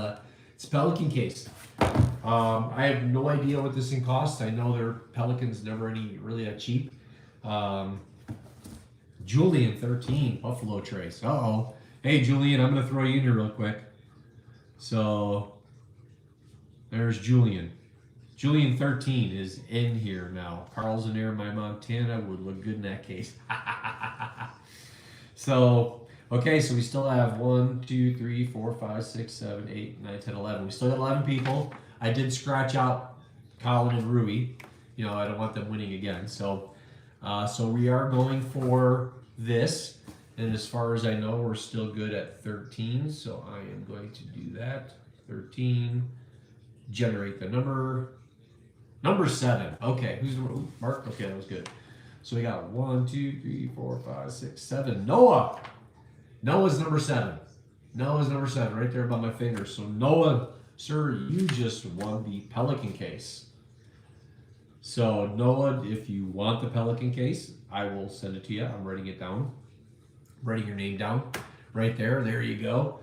it's a Pelican case. I have no idea what this thing costs. I know their Pelican's never really that cheap. Julian 13 Buffalo Trace. Hey Julian, I'm gonna throw you in here real quick. So there's Julian. Julian 13 is in here now. Carl's in there. My Montana would look good in that case. So, okay, so we still have 1, 2, 3, 4, 5, 6, 7, 8, 9, 10, 11. We still got 11 people. I did scratch out Colin and Rui. I don't want them winning again. So we are going for this. And as far as I know, we're still good at 13. So I am going to do that. 13. Generate the number. Number 7. Okay, who's Mark? Okay, that was good. So we got 1, 2, 3, 4, 5, 6, 7. Noah. Noah's number 7. Noah's number 7, right there above my finger. So Noah, sir, you just won the Pelican case. So Noah, if you want the Pelican case, I will send it to you. I'm writing it down. I'm writing your name down right there. There you go.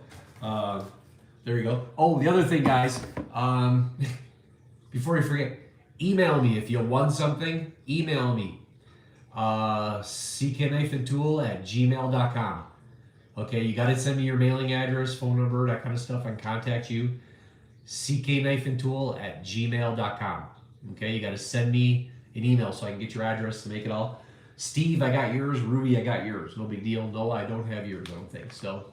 There you go. Oh, the other thing, guys, before you forget, email me if you won something. Email me. cknifeandtool@gmail.com. Okay, you got to send me your mailing address, phone number, that kind of stuff. I can contact you. cknifeandtool@gmail.com. Okay, you got to send me an email so I can get your address to make it all. Steve, I got yours. Ruby, I got yours. No big deal. No, I don't have yours, I don't think. So,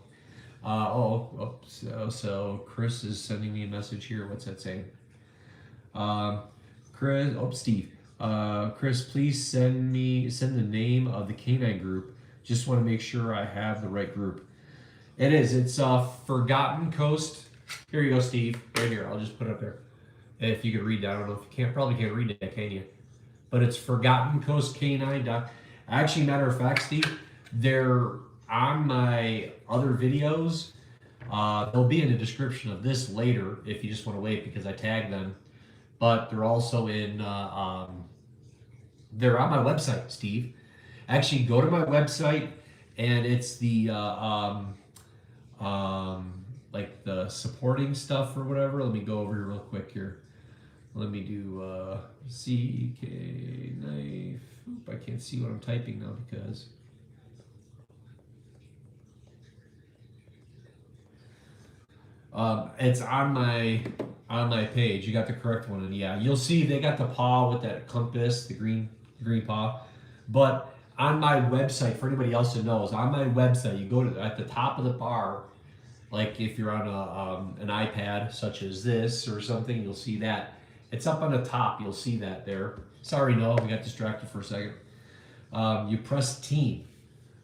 so Chris is sending me a message here. What's that saying? Steve. Chris, please send the name of the canine group. Just want to make sure I have the right group. It's Forgotten Coast. Here you go, Steve. Right here. I'll just put it up there. If you could read that. I don't know if you probably can't read that, can you? But it's Forgotten Coast Canine. Actually, matter of fact, Steve, they're on my other videos. They'll be in the description of this later if you just want to wait because I tagged them. But they're also they're on my website, Steve. Actually, go to my website, and it's the like the supporting stuff or whatever. Let me go over here real quick here. Let me do CK knife. Oop, I can't see what I'm typing now because. It's on my page. You got the correct one, and yeah, you'll see they got the paw with that compass, the green paw. But on my website, for anybody else that knows, on my website, you go to at the top of the bar. Like if you're on an iPad such as this or something, you'll see that. It's up on the top. You'll see that there. Sorry, Noah, we got distracted for a second. You press team.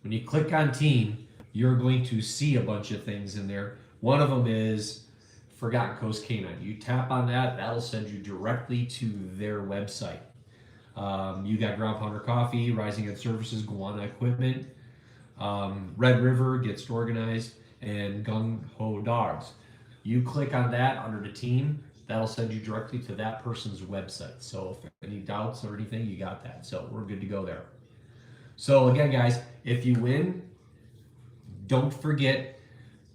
When you click on team, you're going to see a bunch of things in there. One of them is Forgotten Coast Canine. You tap on that, that'll send you directly to their website. You got Ground Pounder Coffee, Rising Ed Services, Guana Equipment, Red River, Gets Organized, and Gung Ho Dogs. You click on that under the team, that'll send you directly to that person's website. So if any doubts or anything, you got that. So we're good to go there. So again, guys, if you win, don't forget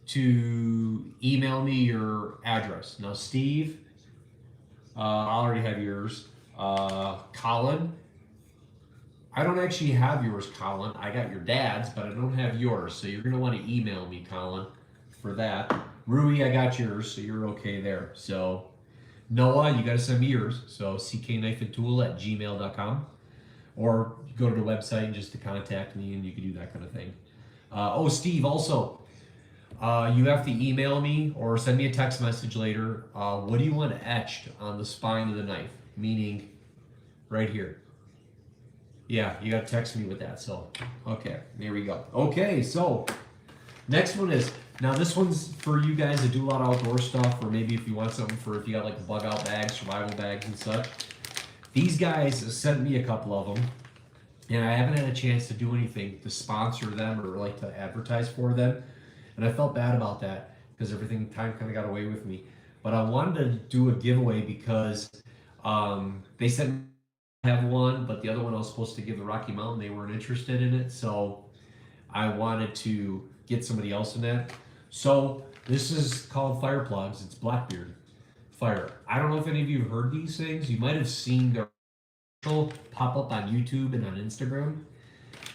to email me your address. Now, Steve, I already have yours. Colin, I don't actually have yours, Colin. I got your dad's, but I don't have yours. So you're going to want to email me, Colin, for that. Rui, I got yours, so you're okay there. So Noah, you got to send me yours. So cknifeandtool@gmail.com. Or go to the website and just to contact me, and you can do that kind of thing. Steve, also, you have to email me or send me a text message later. What do you want etched on the spine of the knife? Meaning right here. Yeah, you got to text me with that. So, okay, there we go. Okay, so next one is, now this one's for you guys that do a lot of outdoor stuff, or maybe if you want something for if you got like bug out bags, survival bags and such. These guys sent me a couple of them, and I haven't had a chance to do anything to sponsor them or like to advertise for them. And I felt bad about that because time kind of got away with me. But I wanted to do a giveaway because they said I have one, but the other one I was supposed to give the Rocky Mountain, they weren't interested in it. So I wanted to get somebody else in that. So this is called Fire Plugs. It's Blackbeard Fire. I don't know if any of you have heard these things. You might have seen their pop up on YouTube and on Instagram.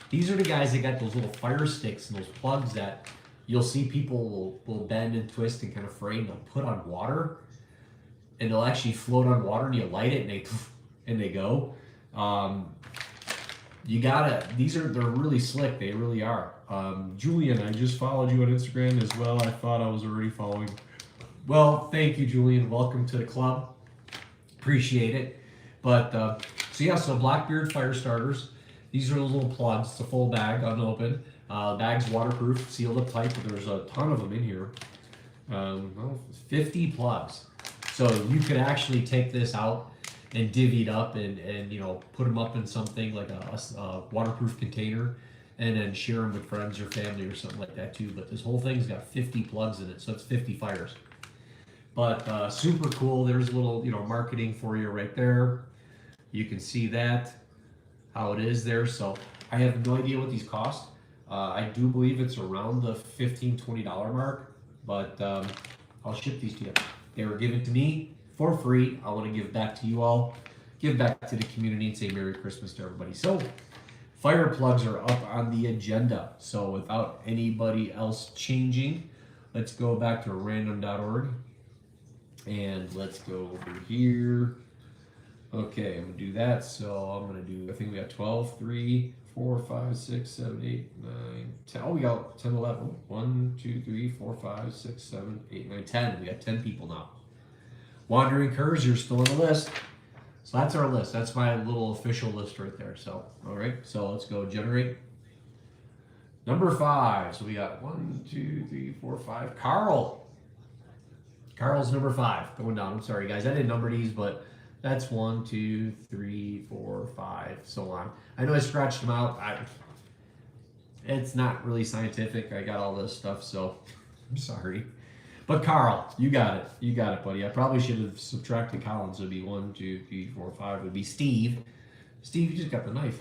These are the guys that got those little fire sticks and those plugs that you'll see people will bend and twist and kind of fray and they'll put on water, and they'll actually float on water, and you light it and they go. They're really slick. They really are. Julian, I just followed you on Instagram as well. I thought I was already following. Well, thank you, Julian. Welcome to the club. Appreciate it. But so Blackbeard fire starters. These are those little plugs. It's a full bag, unopened. Bag's waterproof, sealed up tight, but there's a ton of them in here. 50 plugs. So you could actually take this out and divvy it up and put them up in something like a waterproof container, and then share them with friends or family or something like that too. But this whole thing's got 50 plugs in it, so it's 50 fires. But super cool. There's a little marketing for you right there. You can see that, how it is there. So I have no idea what these cost. I do believe it's around the $15, $20 mark, but I'll ship these to you. They were given to me for free. I want to give back to you all, give back to the community, and say Merry Christmas to everybody. So fire plugs are up on the agenda. So without anybody else changing, let's go back to random.org and let's go over here. Okay, I'm gonna do that. So I'm gonna do, I think we got 12, 3, 4, 5, 6, 7, 8, 9, 10. Oh, we got 10, 11. 1, 2, 3, 4, 5, 6, 7, 8, 9, 10. We got 10 people now. Wandering Curs, you're still on the list. So that's our list. That's my little official list right there. So, all right. So let's go generate. Number 5. So we got 1, 2, 3, 4, 5. Carl. Carl's number 5. Going down. I'm sorry, guys. I didn't number these, but that's 1, 2, 3, 4, 5, so on. I know I scratched them out. It's not really scientific. I got all this stuff, so I'm sorry. But Carl, you got it. You got it, buddy. I probably should have subtracted Collins. It would be 1, 2, 3, 4, 5. It would be Steve. Steve, you just got the knife.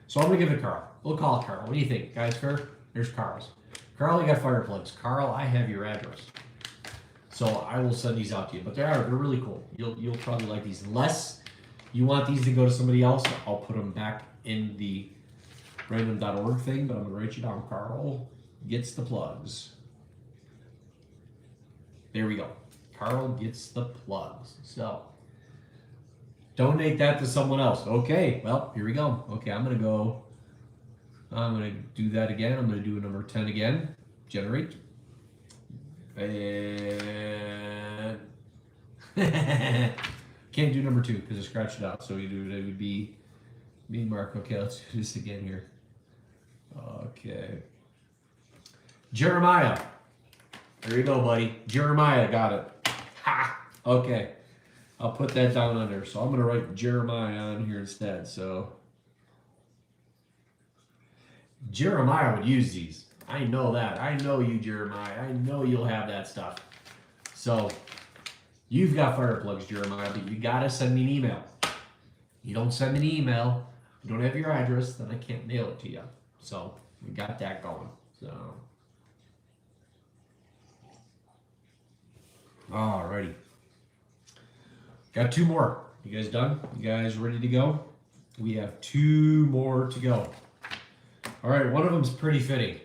So I'm going to give it Carl. We'll call it Carl. What do you think? Guys, fair? There's Carl's. Carl, you got fire plugs. Carl, I have your address. So I will send these out to you. But they're really cool. You'll probably like these. Unless you want these to go to somebody else, I'll put them back in the random.org thing. But I'm going to write you down. Carl gets the plugs. There we go. Carl gets the plugs. So donate that to someone else. Okay, well, here we go. Okay, I'm going to do that again. I'm going to do a number 10 again. Generate. And can't do number 2 because I scratched it out. So it would be me, Mark. Okay, let's do this again here. Okay. Jeremiah. There you go, buddy. Jeremiah, got it. Ha! Okay. I'll put that down under. So I'm going to write Jeremiah on here instead. So Jeremiah would use these. I know that. I know you, Jeremiah. I know you'll have that stuff. So you've got fire plugs, Jeremiah, but you got to send me an email. You don't send me an email, you don't have your address, then I can't mail it to you. So we got that going. So alrighty. Got 2 more. You guys done? You guys ready to go? We have 2 more to go. All right, one of them's pretty fitting.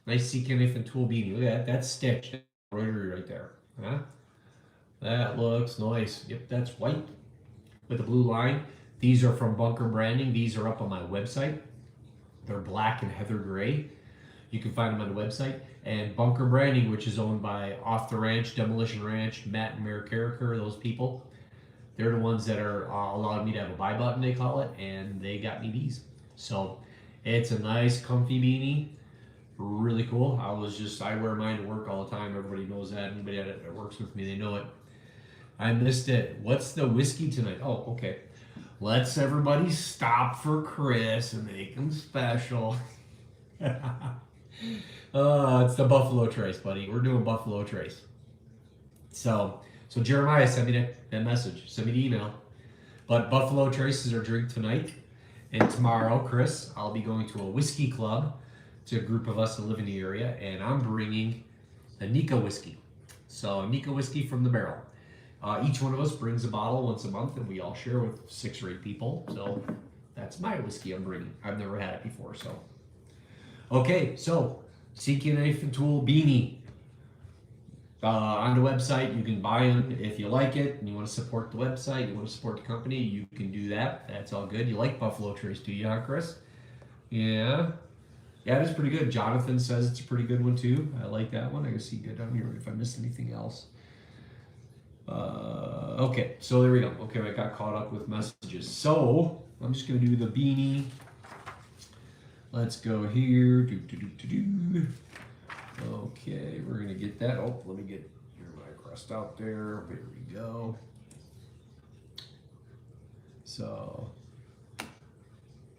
Nice CK knife and tool beanie. Look at that. That's stitched. Embroidery right there. Huh? That looks nice. Yep, that's white with a blue line. These are from Bunker Branding. These are up on my website. They're black and heather gray. You can find them on the website. And Bunker Branding, which is owned by Off the Ranch, Demolition Ranch, Matt and Mayor Carricker, those people. They're the ones that are allowed me to have a buy button, they call it, and they got me these. So it's a nice, comfy beanie. Really cool. I wear mine to work all the time. Everybody knows that. Anybody that works with me, they know it. I missed it. What's the whiskey tonight? Oh, okay. Let's everybody stop for Chris and make him special. It's the Buffalo Trace, buddy. We're doing Buffalo Trace. So Jeremiah, send me that message. Send me the email. But Buffalo Trace is our drink tonight. And tomorrow, Chris, I'll be going to a whiskey club to a group of us that live in the area. And I'm bringing a Nika whiskey. So a Nika whiskey from the barrel. Each one of us brings a bottle once a month, and we all share with 6 or 8 people. So that's my whiskey I'm bringing. I've never had it before, so. Okay, so CK Knife and Tool beanie. On the website, you can buy them if you like it, and you want to support the website, you want to support the company, you can do that. That's all good. You like Buffalo Trace, do you, huh, Chris? Yeah. Yeah, it is pretty good. Jonathan says it's a pretty good one, too. I like that one. I can see good down here if I missed anything else. Okay, so there we go. Okay, I got caught up with messages. So I'm just gonna do the beanie. Let's go here. Okay, we're gonna get that. Oh, let me get my crest out there. There we go. So,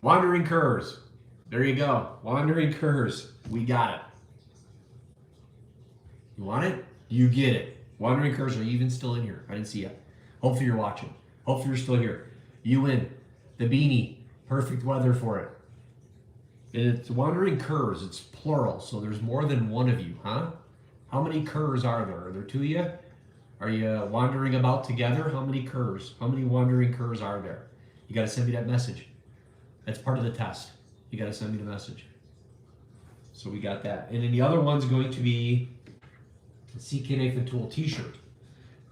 Wandering Curs. There you go. Wandering Curs. We got it. You want it? You get it. Wandering Curs, are you even still in here? I didn't see you. Hopefully you're watching. Hopefully you're still here. You win. The beanie. Perfect weather for it. And it's Wandering Curs. It's plural, so there's more than one of you, huh? How many curs are there? Are there 2 of you? Are you wandering about together? How many curs? How many wandering curs are there? You got to send me that message. That's part of the test. You got to send me the message. So we got that. And then the other one's going to be CK Knife and Tool t-shirt.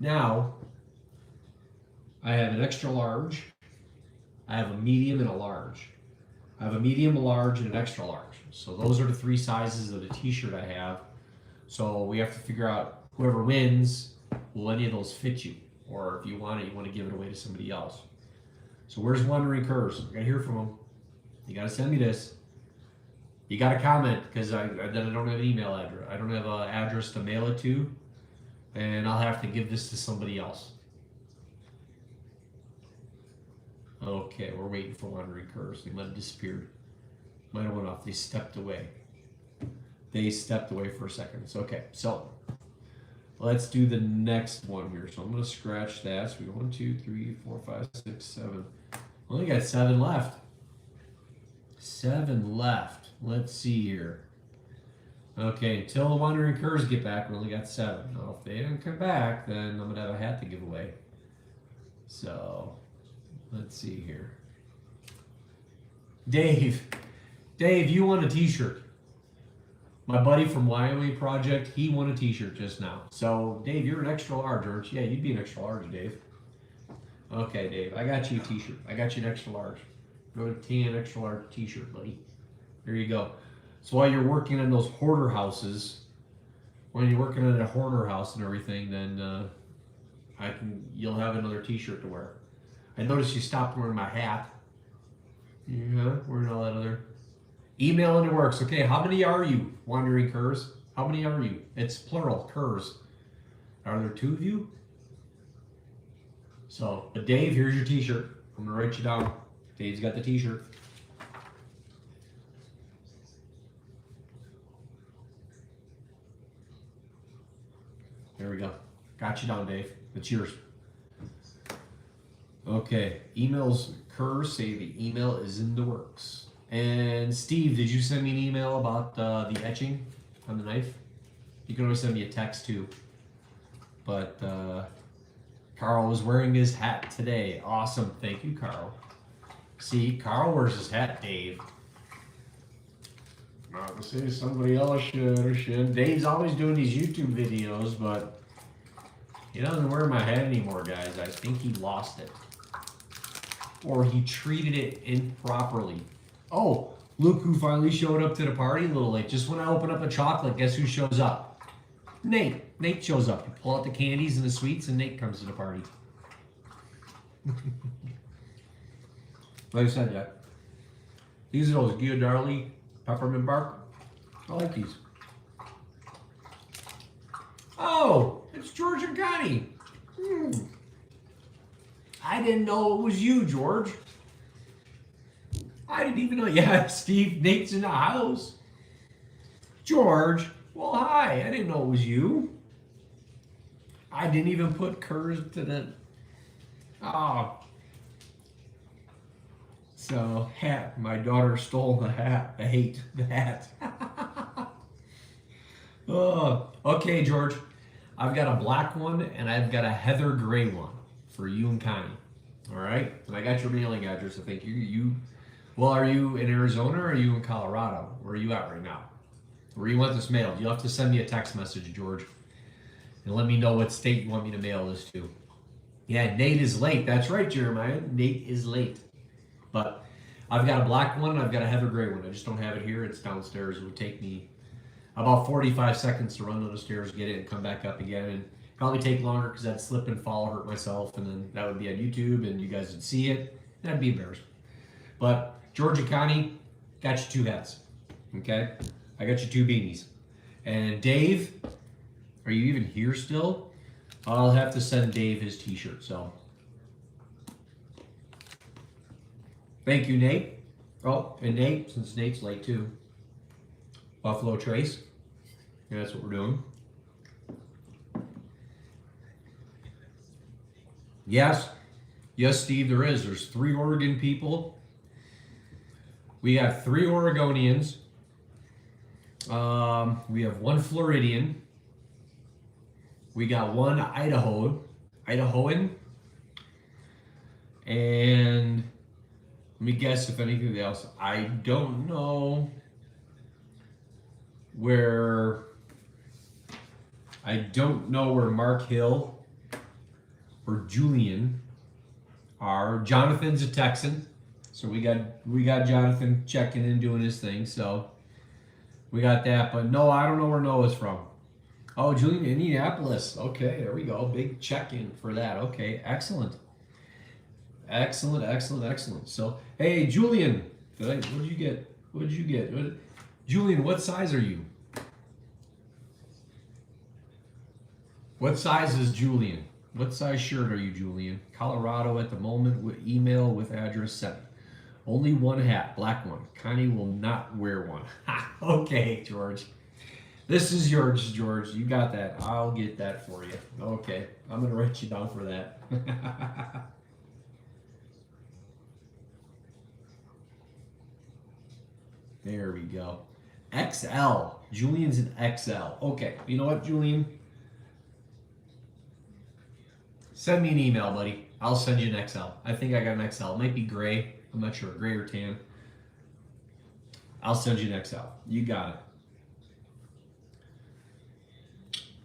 Now, I have an extra large, I have a medium and a large. I have a medium, a large, and an extra large. So those are the 3 sizes of the t-shirt I have. So we have to figure out whoever wins, will any of those fit you? Or if you want it, you want to give it away to somebody else. So where's Wandering Curs? I gotta hear from them. You gotta send me this. You got to comment because I don't have an email address. I don't have an address to mail it to, and I'll have to give this to somebody else. Okay, we're waiting for Wandering Curs. They might have disappeared. Might have went off. They stepped away. They stepped away for a second. It's okay. So let's do the next one here. So I'm gonna scratch that. So we go 1, 2, 3, 4, 5, 6, 7. Only got 7 left. 7 left. Let's see here. Okay, until the Wandering Curs get back, we only got 7. Now, if they don't come back, then I'm gonna have a hat to give away. So, let's see here. Dave, you won a t-shirt. My buddy from Wyoming Project, he won a t-shirt just now. So, Dave, you're an extra large, aren't you? Yeah, you'd be an extra large, Dave. Okay, Dave, I got you a t-shirt. I got you an extra large. Go to tan extra large t-shirt, buddy. There you go. So while you're working in those hoarder houses, when you're working in a hoarder house and everything, then you'll have another t-shirt to wear. I noticed you stopped wearing my hat. Yeah, wearing all that other. Email into works. Okay, how many are you, Wandering Curs? How many are you? It's plural, Curs. Are there 2 of you? So, but Dave, here's your t-shirt. I'm gonna write you down. Dave's got the t-shirt. There we go. Got you down, Dave. It's yours. Okay. Emails, Curs, say the email is in the works. And Steve, did you send me an email about the etching on the knife? You can always send me a text too. But Carl was wearing his hat today. Awesome. Thank you, Carl. See, Carl wears his hat, Dave. Not to say somebody else should or shouldn't. Dave's always doing these YouTube videos, but he doesn't wear my hat anymore, guys. I think he lost it. Or he treated it improperly. Oh, look who finally showed up to the party a little late. Just when I open up a chocolate, guess who shows up? Nate. Nate shows up. You pull out the candies and the sweets, and Nate comes to the party. Like I said, yeah. These are those Ghirardelli peppermint bark. I like these. Oh, it's George and Connie. I didn't know it was you, George. I didn't even know. Yeah, Steve, Nate's in the house. George, well, hi. I didn't know it was you. I didn't even put Curs to the. Oh. So, hat. My daughter stole the hat. I hate the hat. Oh, okay, George. I've got a black one and I've got a heather gray one for you and Connie. All right? And I got your mailing address. I think well, are you in Arizona or are you in Colorado? Where are you at right now? Where you want this mailed? You'll have to send me a text message, George, and let me know what state you want me to mail this to. Yeah, Nate is late. That's right, Jeremiah. Nate is late. But I've got a black one and I've got a heather gray one. I just don't have it here. It's downstairs. It would take me about 45 seconds to run down the stairs, get it, and come back up again. And probably take longer because I'd slip and fall, hurt myself, and then that would be on YouTube and you guys would see it. And I'd be embarrassed. But George and Connie, got you 2 hats. Okay? I got you 2 beanies. And Dave, are you even here still? I'll have to send Dave his t-shirt, so. Thank you, Nate. Oh, and Nate, since Nate's late too. Buffalo Trace. Yeah, that's what we're doing. Yes. Yes, Steve, there is. There's 3 Oregon people. We have 3 Oregonians. We have 1 Floridian. We got 1 Idahoan. And let me guess if anything else. I don't know where Mark Hill or Julian are. Jonathan's a Texan. So we got Jonathan checking in, doing his thing. So we got that. But no, I don't know where Noah's from. Oh, Julian, Indianapolis. Okay, there we go. Big check-in for that. Okay, excellent. Excellent. So, hey, Julian, what did you get? Julian, what size are you? What size is Julian? What size shirt are you, Julian? Colorado at the moment, with email with address sent. Only 1 hat, black one. Connie will not wear one. Ha, okay, George. This is yours, George. You got that. I'll get that for you. Okay. I'm going to write you down for that. There we go. XL. Julian's an XL. Okay. You know what, Julian? Send me an email, buddy. I'll send you an XL. I think I got an XL. It might be gray. I'm not sure. Gray or tan. I'll send you an XL. You got it.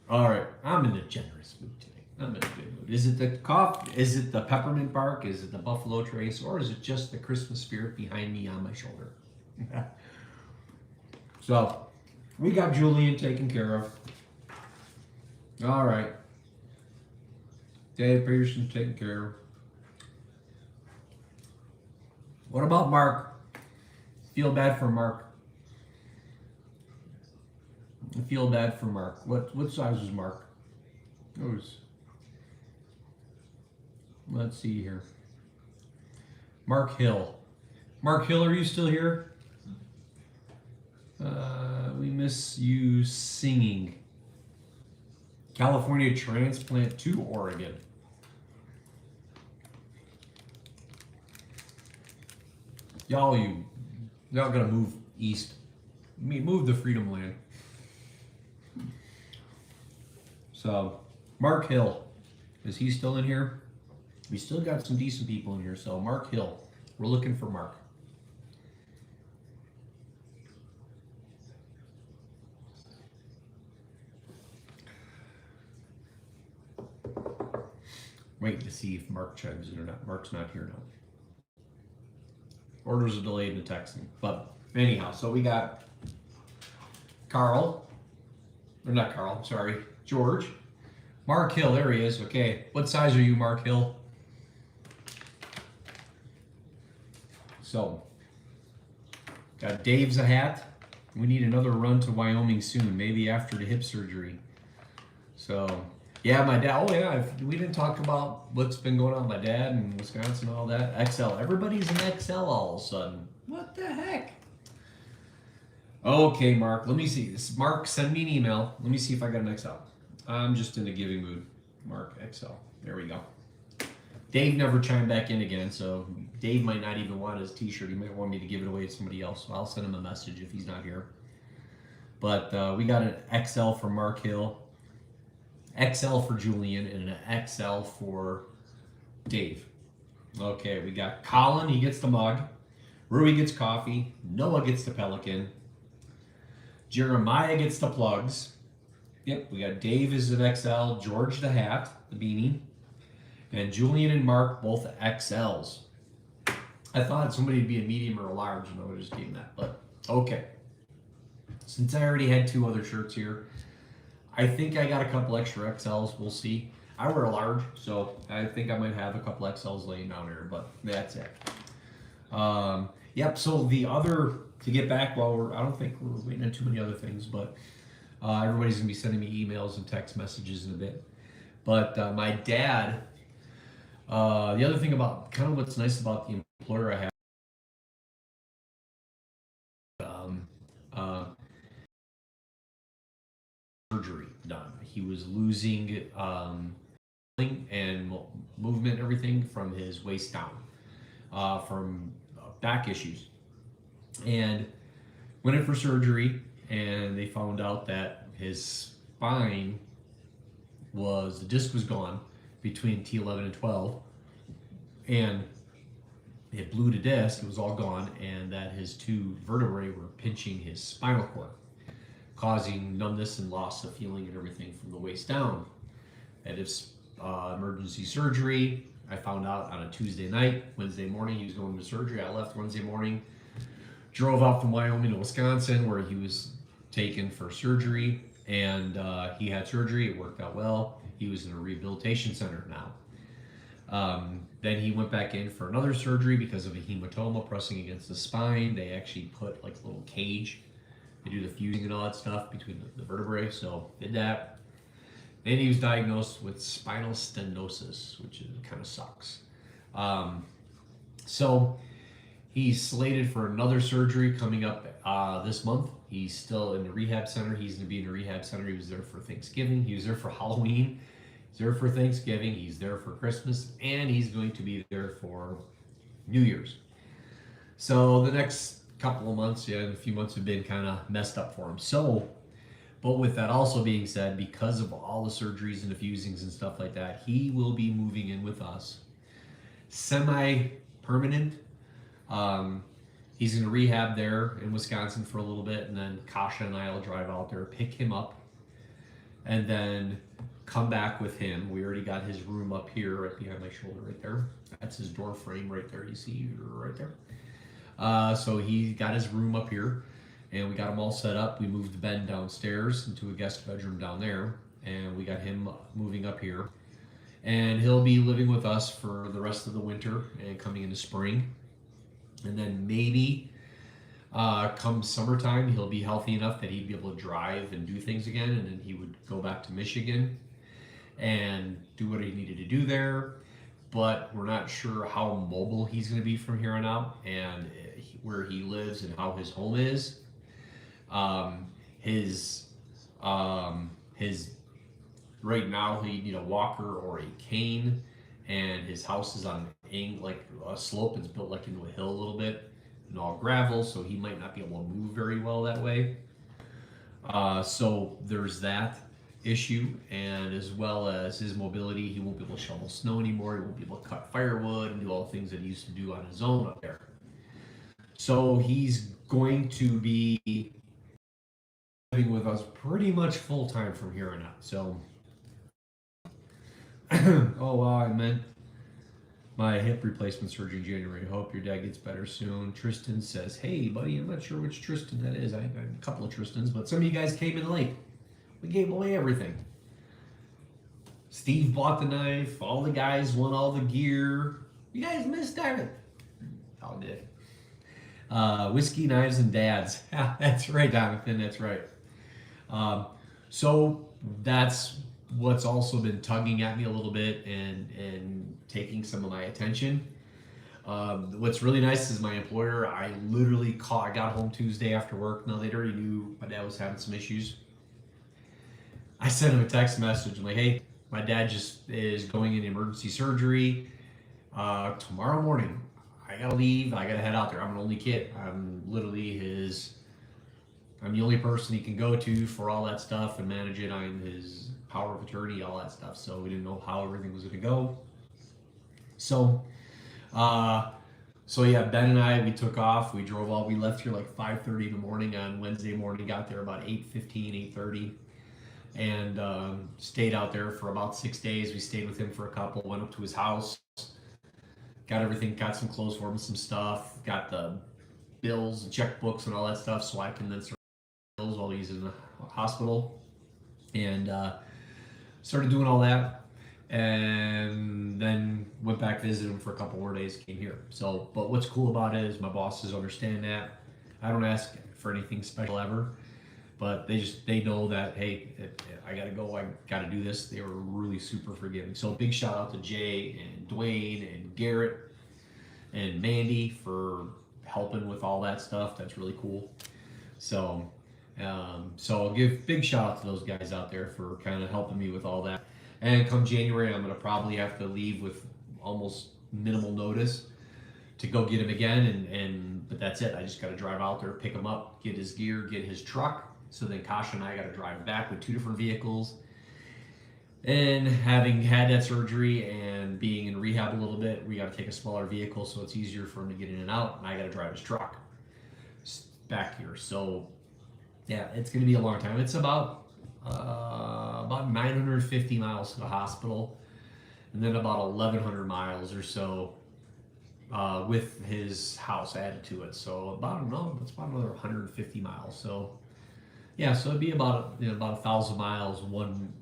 All right. I'm in a generous mood today. I'm in a good mood. Is it the cough? Is it the peppermint bark? Is it the Buffalo Trace? Or is it just the Christmas spirit behind me on my shoulder? So, we got Julian taken care of. All right. Dave Peterson's taken care of. What about Mark? Feel bad for Mark. I feel bad for Mark. What size was Mark? It was. Let's see here. Mark Hill. Mark Hill, are you still here? We miss you singing. California transplant to Oregon. Y'all gotta move east. Move to Freedom Land. So, Mark Hill, is he still in here? We still got some decent people in here. So, Mark Hill, we're looking for Mark. Waiting to see if Mark chimes in or not. Mark's not here now. Orders are delayed in the texting. But anyhow, so we got Carl. Or not Carl, sorry. George. Mark Hill, there he is. Okay. What size are you, Mark Hill? So, got Dave's a hat. We need another run to Wyoming soon, maybe after the hip surgery. So, yeah, my dad. Oh, yeah, we didn't talk about what's been going on with my dad and Wisconsin and all that. XL. Everybody's an XL all of a sudden. What the heck? Okay, Mark. Let me see. Mark, send me an email. Let me see if I got an XL. I'm just in a giving mood. Mark XL. There we go. Dave never chimed back in again, so Dave might not even want his t-shirt. He might want me to give it away to somebody else, so I'll send him a message if he's not here. But we got an XL for Mark Hill, XL for Julian, and an XL for Dave. Okay, we got Colin, he gets the mug. Rui gets coffee. Noah gets the Pelican. Jeremiah gets the plugs. Yep, we got Dave is an XL, George the hat, the beanie, and Julian and Mark both XLs. I thought somebody would be a medium or a large, and I would just gave that, but okay. Since I already had two other shirts here, I think I got a couple extra XLs. We'll see. I wear a large, so I think I might have a couple XLs laying down here, but that's it. Yep, so the other, to get back while I don't think we're waiting on too many other things, but everybody's going to be sending me emails and text messages in a bit. But my dad, the other thing about, kind of what's nice about the employer I have, surgery done. He was losing and movement, everything from his waist down, from back issues, and went in for surgery, and they found out that his spine was, the disc was gone between T11 and 12, and it blew the disc, it was all gone, and that his two vertebrae were pinching his spinal cord, causing numbness and loss of feeling and everything from the waist down. At his emergency surgery, I found out on a Tuesday night. Wednesday morning he was going to surgery. I left Wednesday morning, drove out from Wyoming to Wisconsin where he was taken for surgery, and he had surgery. It worked out well. He was in a rehabilitation center now. Then he went back in for another surgery because of a hematoma pressing against the spine. They actually put like a little cage. They do the fusing and all that stuff between the vertebrae, so did that. Then he was diagnosed with spinal stenosis, which kind of sucks. So he's slated for another surgery coming up this month. He's still in the rehab center. He's going to be in the rehab center. He was there for Thanksgiving. He was there for Halloween. He's there for Thanksgiving. He's there for Christmas. And he's going to be there for New Year's. So the next couple of months, a few months have been kind of messed up for him. So, but with that also being said, because of all the surgeries and the fusings and stuff like that, he will be moving in with us. Semi-permanent. He's going to rehab there in Wisconsin for a little bit, and then Kasha and I will drive out there, pick him up, and then come back with him. We already got his room up here right behind my shoulder right there. That's his door frame right there. You see right there. So he got his room up here, and we got him all set up. We moved Ben downstairs into a guest bedroom down there, and we got him moving up here. And he'll be living with us for the rest of the winter and coming into spring. And then maybe come summertime, he'll be healthy enough that he'd be able to drive and do things again. And then he would go back to Michigan and do what he needed to do there. But we're not sure how mobile he's going to be from here on out, and where he lives and how his home is. His right now he need a walker or a cane, and his house is on like a slope. It's built like into a hill a little bit, and all gravel, so he might not be able to move very well that way. So there's that issue, and as well as his mobility, he won't be able to shovel snow anymore. He won't be able to cut firewood and do all the things that he used to do on his own up there. So he's going to be living with us pretty much full time from here on out. So, oh wow, I meant my hip replacement surgery in January. Hope your dad gets better soon. Tristan says, hey buddy, I'm not sure which Tristan that is. I have a couple of Tristans, but some of you guys came in late. We gave away everything. Steve bought the knife. All the guys won all the gear. You guys missed everything. All did. Whiskey, knives, and dads. That's right, Jonathan. That's right. So that's what's also been tugging at me a little bit and taking some of my attention. What's really nice is my employer, I got home Tuesday after work. Now, they already knew my dad was having some issues. I sent him a text message. I'm like, hey, my dad just is going in emergency surgery tomorrow morning. I gotta leave. I gotta head out there. I'm an only kid. I'm the only person he can go to for all that stuff and manage it. I'm his power of attorney, all that stuff. So we didn't know how everything was gonna go. So yeah, Ben and I, we took off. We left here like 5:30 in the morning on Wednesday morning. Got there about 8:15, 8:30. And stayed out there for about 6 days. We stayed with him for a couple, went up to his house, got everything, got some clothes for him, some stuff, got the bills and checkbooks and all that stuff, so I can then start bills while he's in the hospital. And started doing all that, and then went back to visit him for a couple more days, came here. So, but what's cool about it is my bosses understand that. I don't ask for anything special ever. But they know that, hey, I gotta go, I gotta do this. They were really super forgiving. So big shout out to Jay and Dwayne and Garrett and Mandy for helping with all that stuff. That's really cool. So I'll give big shout out to those guys out there for kind of helping me with all that. And come January, I'm gonna probably have to leave with almost minimal notice to go get him again. But that's it. I just gotta drive out there, pick him up, get his gear, get his truck. So then Kasha and I got to drive back with 2 different vehicles. And having had that surgery and being in rehab a little bit, we got to take a smaller vehicle so it's easier for him to get in and out. And I got to drive his truck back here. So yeah, it's going to be a long time. It's about 950 miles to the hospital, and then about 1,100 miles or so with his house added to it. So it's about another 150 miles. So. Yeah, so it'd be about 1,000 miles one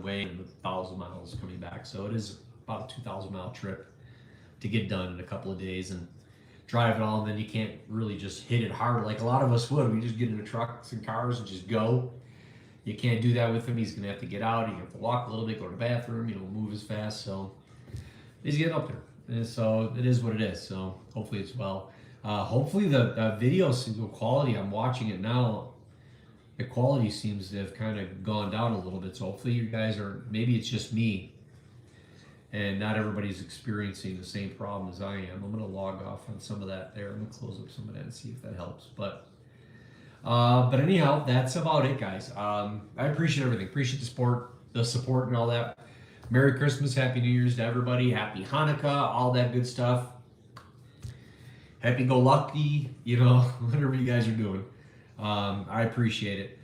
way and 1,000 miles coming back. So it is about a 2,000 mile trip to get done in a couple of days and drive it all. And then you can't really just hit it hard like a lot of us would. We just get in the trucks and cars and just go. You can't do that with him. He's gonna have to get out. You have to walk a little bit, go to the bathroom. Move as fast. So he's getting up there. And so it is what it is. So hopefully it's well. Hopefully the video quality. I'm watching it now. the quality seems to have kind of gone down a little bit. So hopefully you guys are, maybe it's just me and not everybody's experiencing the same problem as I am. I'm going to log off on some of that there. I'm going to close up some of that and see if that helps. But anyhow, that's about it, guys. I appreciate everything. Appreciate the support and all that. Merry Christmas, Happy New Year's to everybody. Happy Hanukkah, all that good stuff. Happy go lucky, whatever you guys are doing. I appreciate it.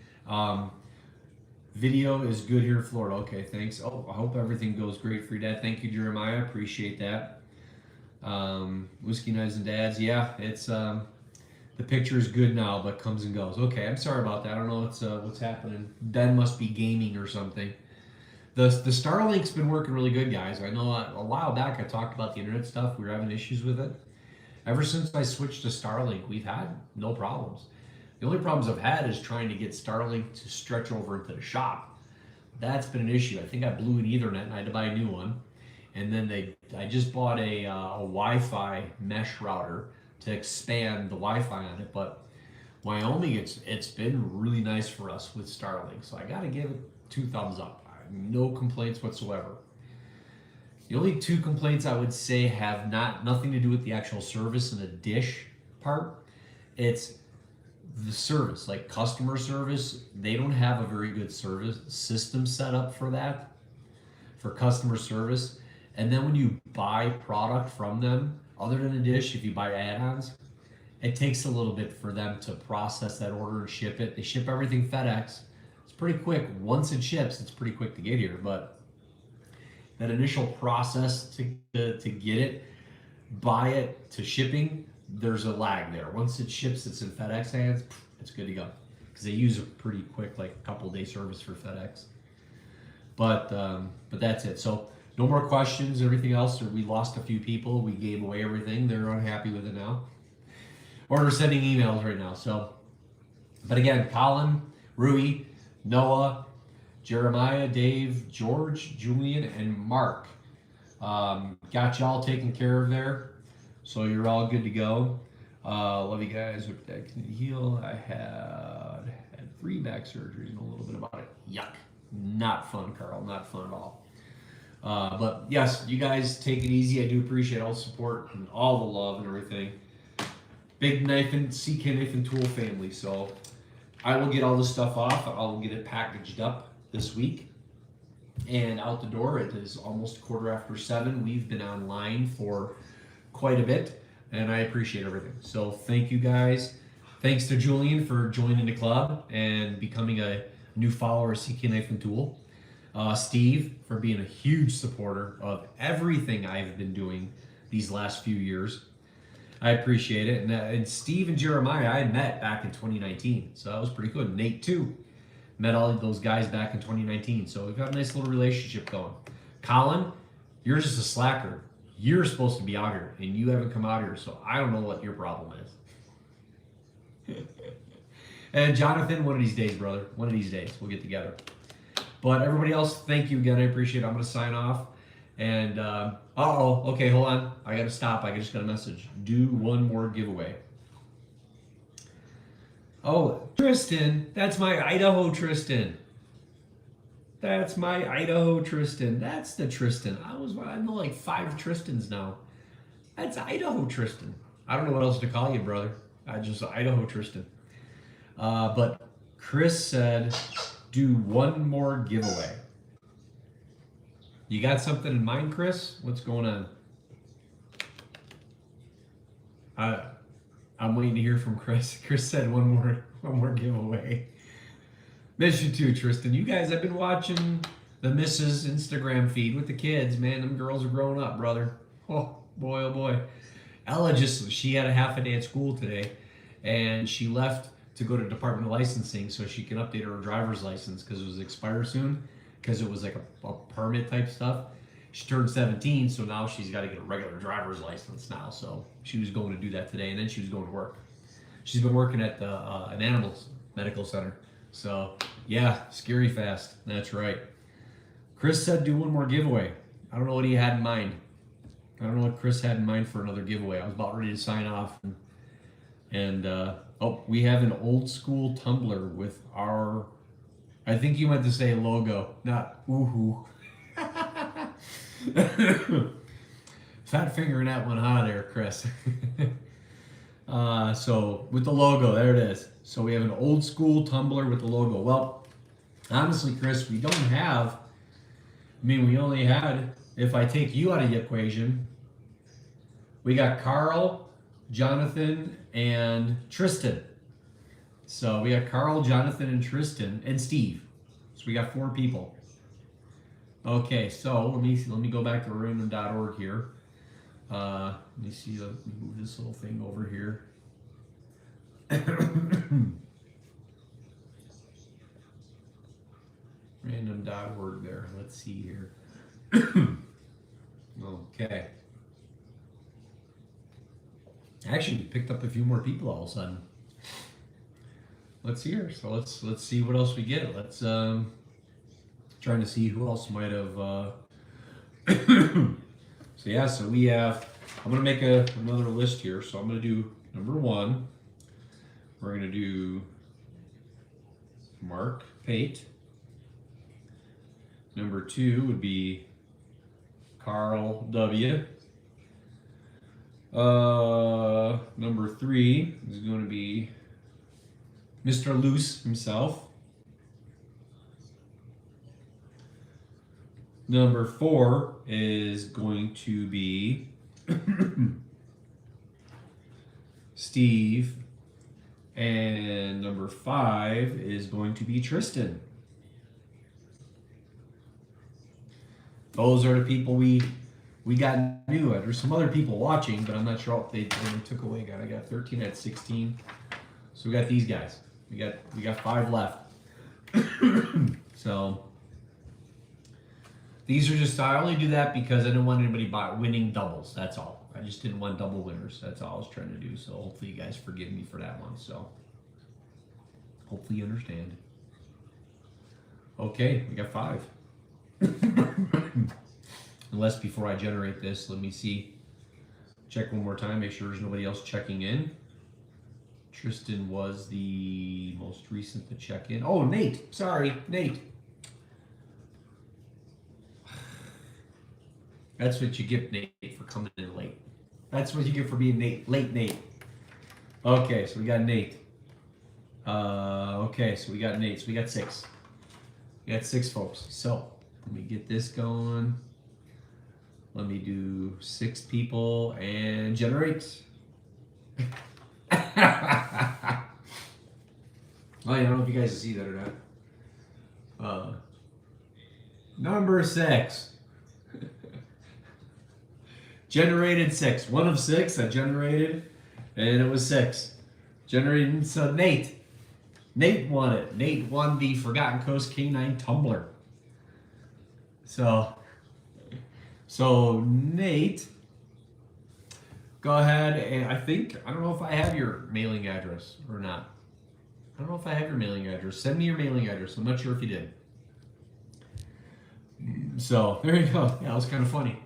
Video is good here in Florida. Okay, thanks. Oh, I hope everything goes great for your dad. Thank you, Jeremiah. Appreciate that. Whiskey Knives and Dads. Yeah, it's the picture is good now, but comes and goes. Okay, I'm sorry about that. I don't know what's happening. Ben must be gaming or something. The Starlink's been working really good, guys. I know a while back I talked about the internet stuff. We were having issues with it. Ever since I switched to Starlink, we've had no problems. The only problems I've had is trying to get Starlink to stretch over into the shop. That's been an issue. I think I blew an Ethernet and I had to buy a new one. And then I just bought a Wi-Fi mesh router to expand the Wi-Fi on it. But Wyoming, it's been really nice for us with Starlink. So I got to give it 2 thumbs up. No complaints whatsoever. The only 2 complaints I would say have nothing to do with the actual service and the dish part. It's the service, like customer service. They don't have a very good service system set up for that, for customer service. And then when you buy product from them, other than a dish, if you buy add-ons, it takes a little bit for them to process that order and ship it. They ship everything FedEx. It's pretty quick. Once it ships, it's pretty quick to get here, but that initial process to get it, buy it, to shipping, there's a lag there. Once it ships, it's in FedEx hands, it's good to go. Because they use a pretty quick, like a couple day service for FedEx. But that's it. So no more questions. Everything else, we lost a few people. We gave away everything. They're unhappy with it now. Or they're sending emails right now. So, but again, Colin, Rui, Noah, Jeremiah, Dave, George, Julian, and Mark. Got y'all taken care of there. So you're all good to go. Love you guys. Hope that can heal. I had 3 back surgeries and a little bit about it. Yuck. Not fun, Carl. Not fun at all. But yes, you guys take it easy. I do appreciate all the support and all the love and everything. Big Knife and CK Knife and Tool family. So I will get all this stuff off. I'll get it packaged up this week and out the door. It is almost 7:15. We've been online for quite a bit and I appreciate everything. So thank you guys. Thanks to Julian for joining the club and becoming a new follower of CK Knife and Tool. Steve for being a huge supporter of everything I've been doing these last few years. I appreciate it. And Steve and Jeremiah I met back in 2019, so that was pretty good. Nate too. Met all of those guys back in 2019, so we've got a nice little relationship going. Colin, you're just a slacker. You're supposed to be out here, and you haven't come out here, so I don't know what your problem is. And Jonathan, one of these days, brother. One of these days, we'll get together. But everybody else, thank you again. I appreciate it. I'm going to sign off. And, okay, hold on. I got to stop. I just got a message. Do one more giveaway. Oh, Tristan. That's my Idaho Tristan. That's my Idaho Tristan. That's the Tristan. I know like 5 Tristans now. That's Idaho Tristan. I don't know what else to call you, brother. I just Idaho Tristan. But Chris said, do one more giveaway. You got something in mind, Chris? What's going on? I'm waiting to hear from Chris. Chris said one more giveaway. Miss you too, Tristan. You guys have been watching the Mrs. Instagram feed with the kids. Man, them girls are growing up, brother. Oh boy, oh boy. Ella she had a half a day at school today, and she left to go to Department of Licensing so she can update her driver's license because it was expire soon, because it was like a permit type stuff. She turned 17, so now she's got to get a regular driver's license now. So she was going to do that today, and then she was going to work. She's been working at an animal medical center. So yeah, scary fast. That's right. Chris said do one more giveaway. I don't know what he had in mind. I don't know what Chris had in mind for another giveaway. I was about ready to sign off. And And oh, we have an old school tumbler with our, I think you meant to say logo, not woohoo. Fat fingering that one hot there, Chris. So with the logo, there it is. So we have an old school tumbler with the logo. Well, honestly, Chris, we don't have, I mean, we only had, if I take you out of the equation, we got Carl, Jonathan, and Tristan. So we got Carl, Jonathan, and Tristan, and Steve. So we got 4 people. Okay, so let me go back to random.org here. Let me see, let me move this little thing over here. Random.org there. Let's see here. Okay. Actually, we picked up a few more people all of a sudden. Let's see here. So let's see what else we get. Let's trying to see who else might have. So yeah, so we have. I'm gonna make another list here. So I'm gonna do number 1. We're gonna do Mark Pate. Number 2 would be Carl W. Number 3 is going to be Mr. Luce himself. Number 4 is going to be Steve. And number 5 is going to be Tristan. Those are the people we got new. There's some other people watching, but I'm not sure if they took away. I got 13 at 16. So we got these guys. We got 5 left. So these are just, I only do that because I didn't want anybody winning doubles. That's all. I just didn't want double winners. That's all I was trying to do. So hopefully you guys forgive me for that one. So hopefully you understand. Okay, we got 5. Unless before I generate this, let me see. Check one more time, make sure there's nobody else checking in. Tristan was the most recent to check in. Oh, Nate. Sorry, Nate. That's what you get, Nate, for coming in late. That's what you get for being late, Nate. Okay, so we got Nate. Okay, so we got Nate. So we got 6. We got 6 folks. So let me get this going. Let me do 6 people and generate. Oh, I don't know if you guys see that or not. Number 6. Generated 6. 1 of 6 I generated, and it was 6. Generated, so Nate won it. Nate won the Forgotten Coast K9 Tumbler. So Nate, go ahead and I don't know if I have your mailing address or not. I don't know if I have your mailing address. Send me your mailing address. I'm not sure if you did. So there you go. Yeah, it was kind of funny.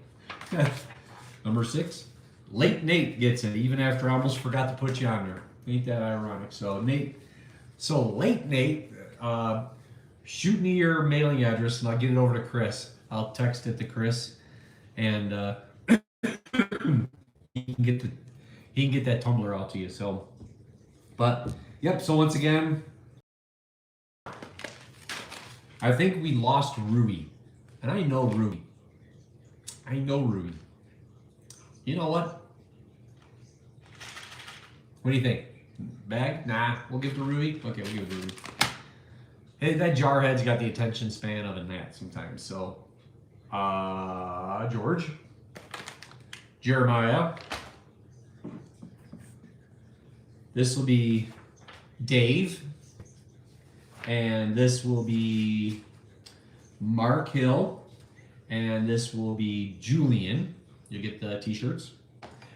Number 6, late Nate gets it, even after I almost forgot to put you on there. Ain't that ironic? So late Nate, shoot me your mailing address and I'll get it over to Chris. I'll text it to Chris, and he can get that tumbler out to you. So, but yep. So once again, I think we lost Ruby, and I know Ruby. You know what? What do you think? Bag? Nah, we'll give it to Ruby. Okay, we'll give it to Ruby. Hey, that jarhead's got the attention span of a gnat sometimes. So, George, Jeremiah. This will be Dave, and this will be Mark Hill, and this will be Julian. You get the t-shirts.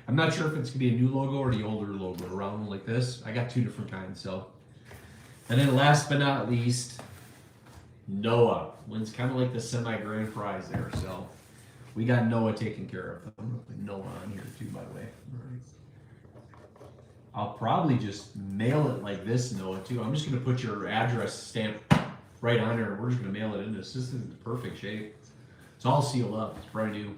I'm not sure if it's gonna be a new logo or the older logo, a round one like this. I got 2 different kinds. So, and then last but not least, Noah wins kind of like the semi-grand prize there. So we got Noah taken care of. I'm gonna put Noah on here too, by the way. I'll probably just mail it like this, Noah, too. I'm just gonna put your address stamp right on there. We're just gonna mail it in. This is in perfect shape. It's all sealed up. It's brand new.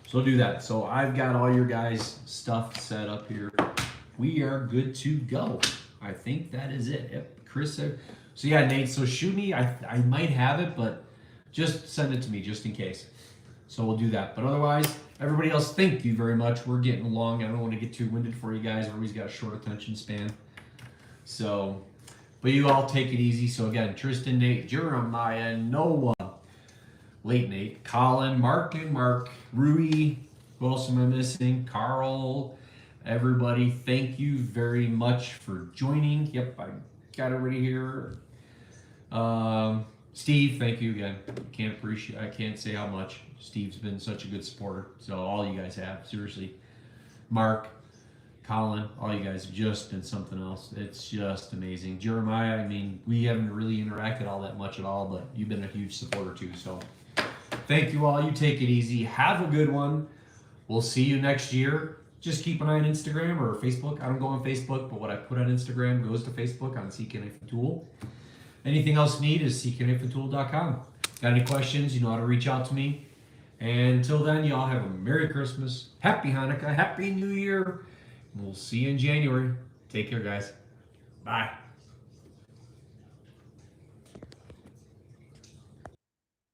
So do that. So I've got all your guys' stuff set up here. We are good to go. I think that is it. Yep, Chris said. So yeah, Nate. So shoot me. I might have it, but just send it to me just in case. So we'll do that. But otherwise, everybody else, thank you very much. We're getting along. I don't want to get too winded for you guys. Everybody's got a short attention span. So, but you all take it easy. So again, Tristan, Nate, Jeremiah, Noah, Late Nate, Colin, Mark and Mark, Rui, who else am I missing? Carl, everybody, thank you very much for joining. Yep, I got it right here. Steve, thank you again. I can't say how much. Steve's been such a good supporter. So all you guys have, seriously. Mark, Colin, all you guys have just been something else. It's just amazing. Jeremiah, I mean, we haven't really interacted all that much at all, but you've been a huge supporter too. So thank you all. You take it easy. Have a good one. We'll see you next year. Just keep an eye on Instagram or Facebook. I don't go on Facebook, but what I put on Instagram goes to Facebook on CKNIFTool. Anything else you need is ckniftool.com. Got any questions, you know how to reach out to me. And until then, y'all have a Merry Christmas, Happy Hanukkah, Happy New Year. We'll see you in January. Take care, guys. Bye.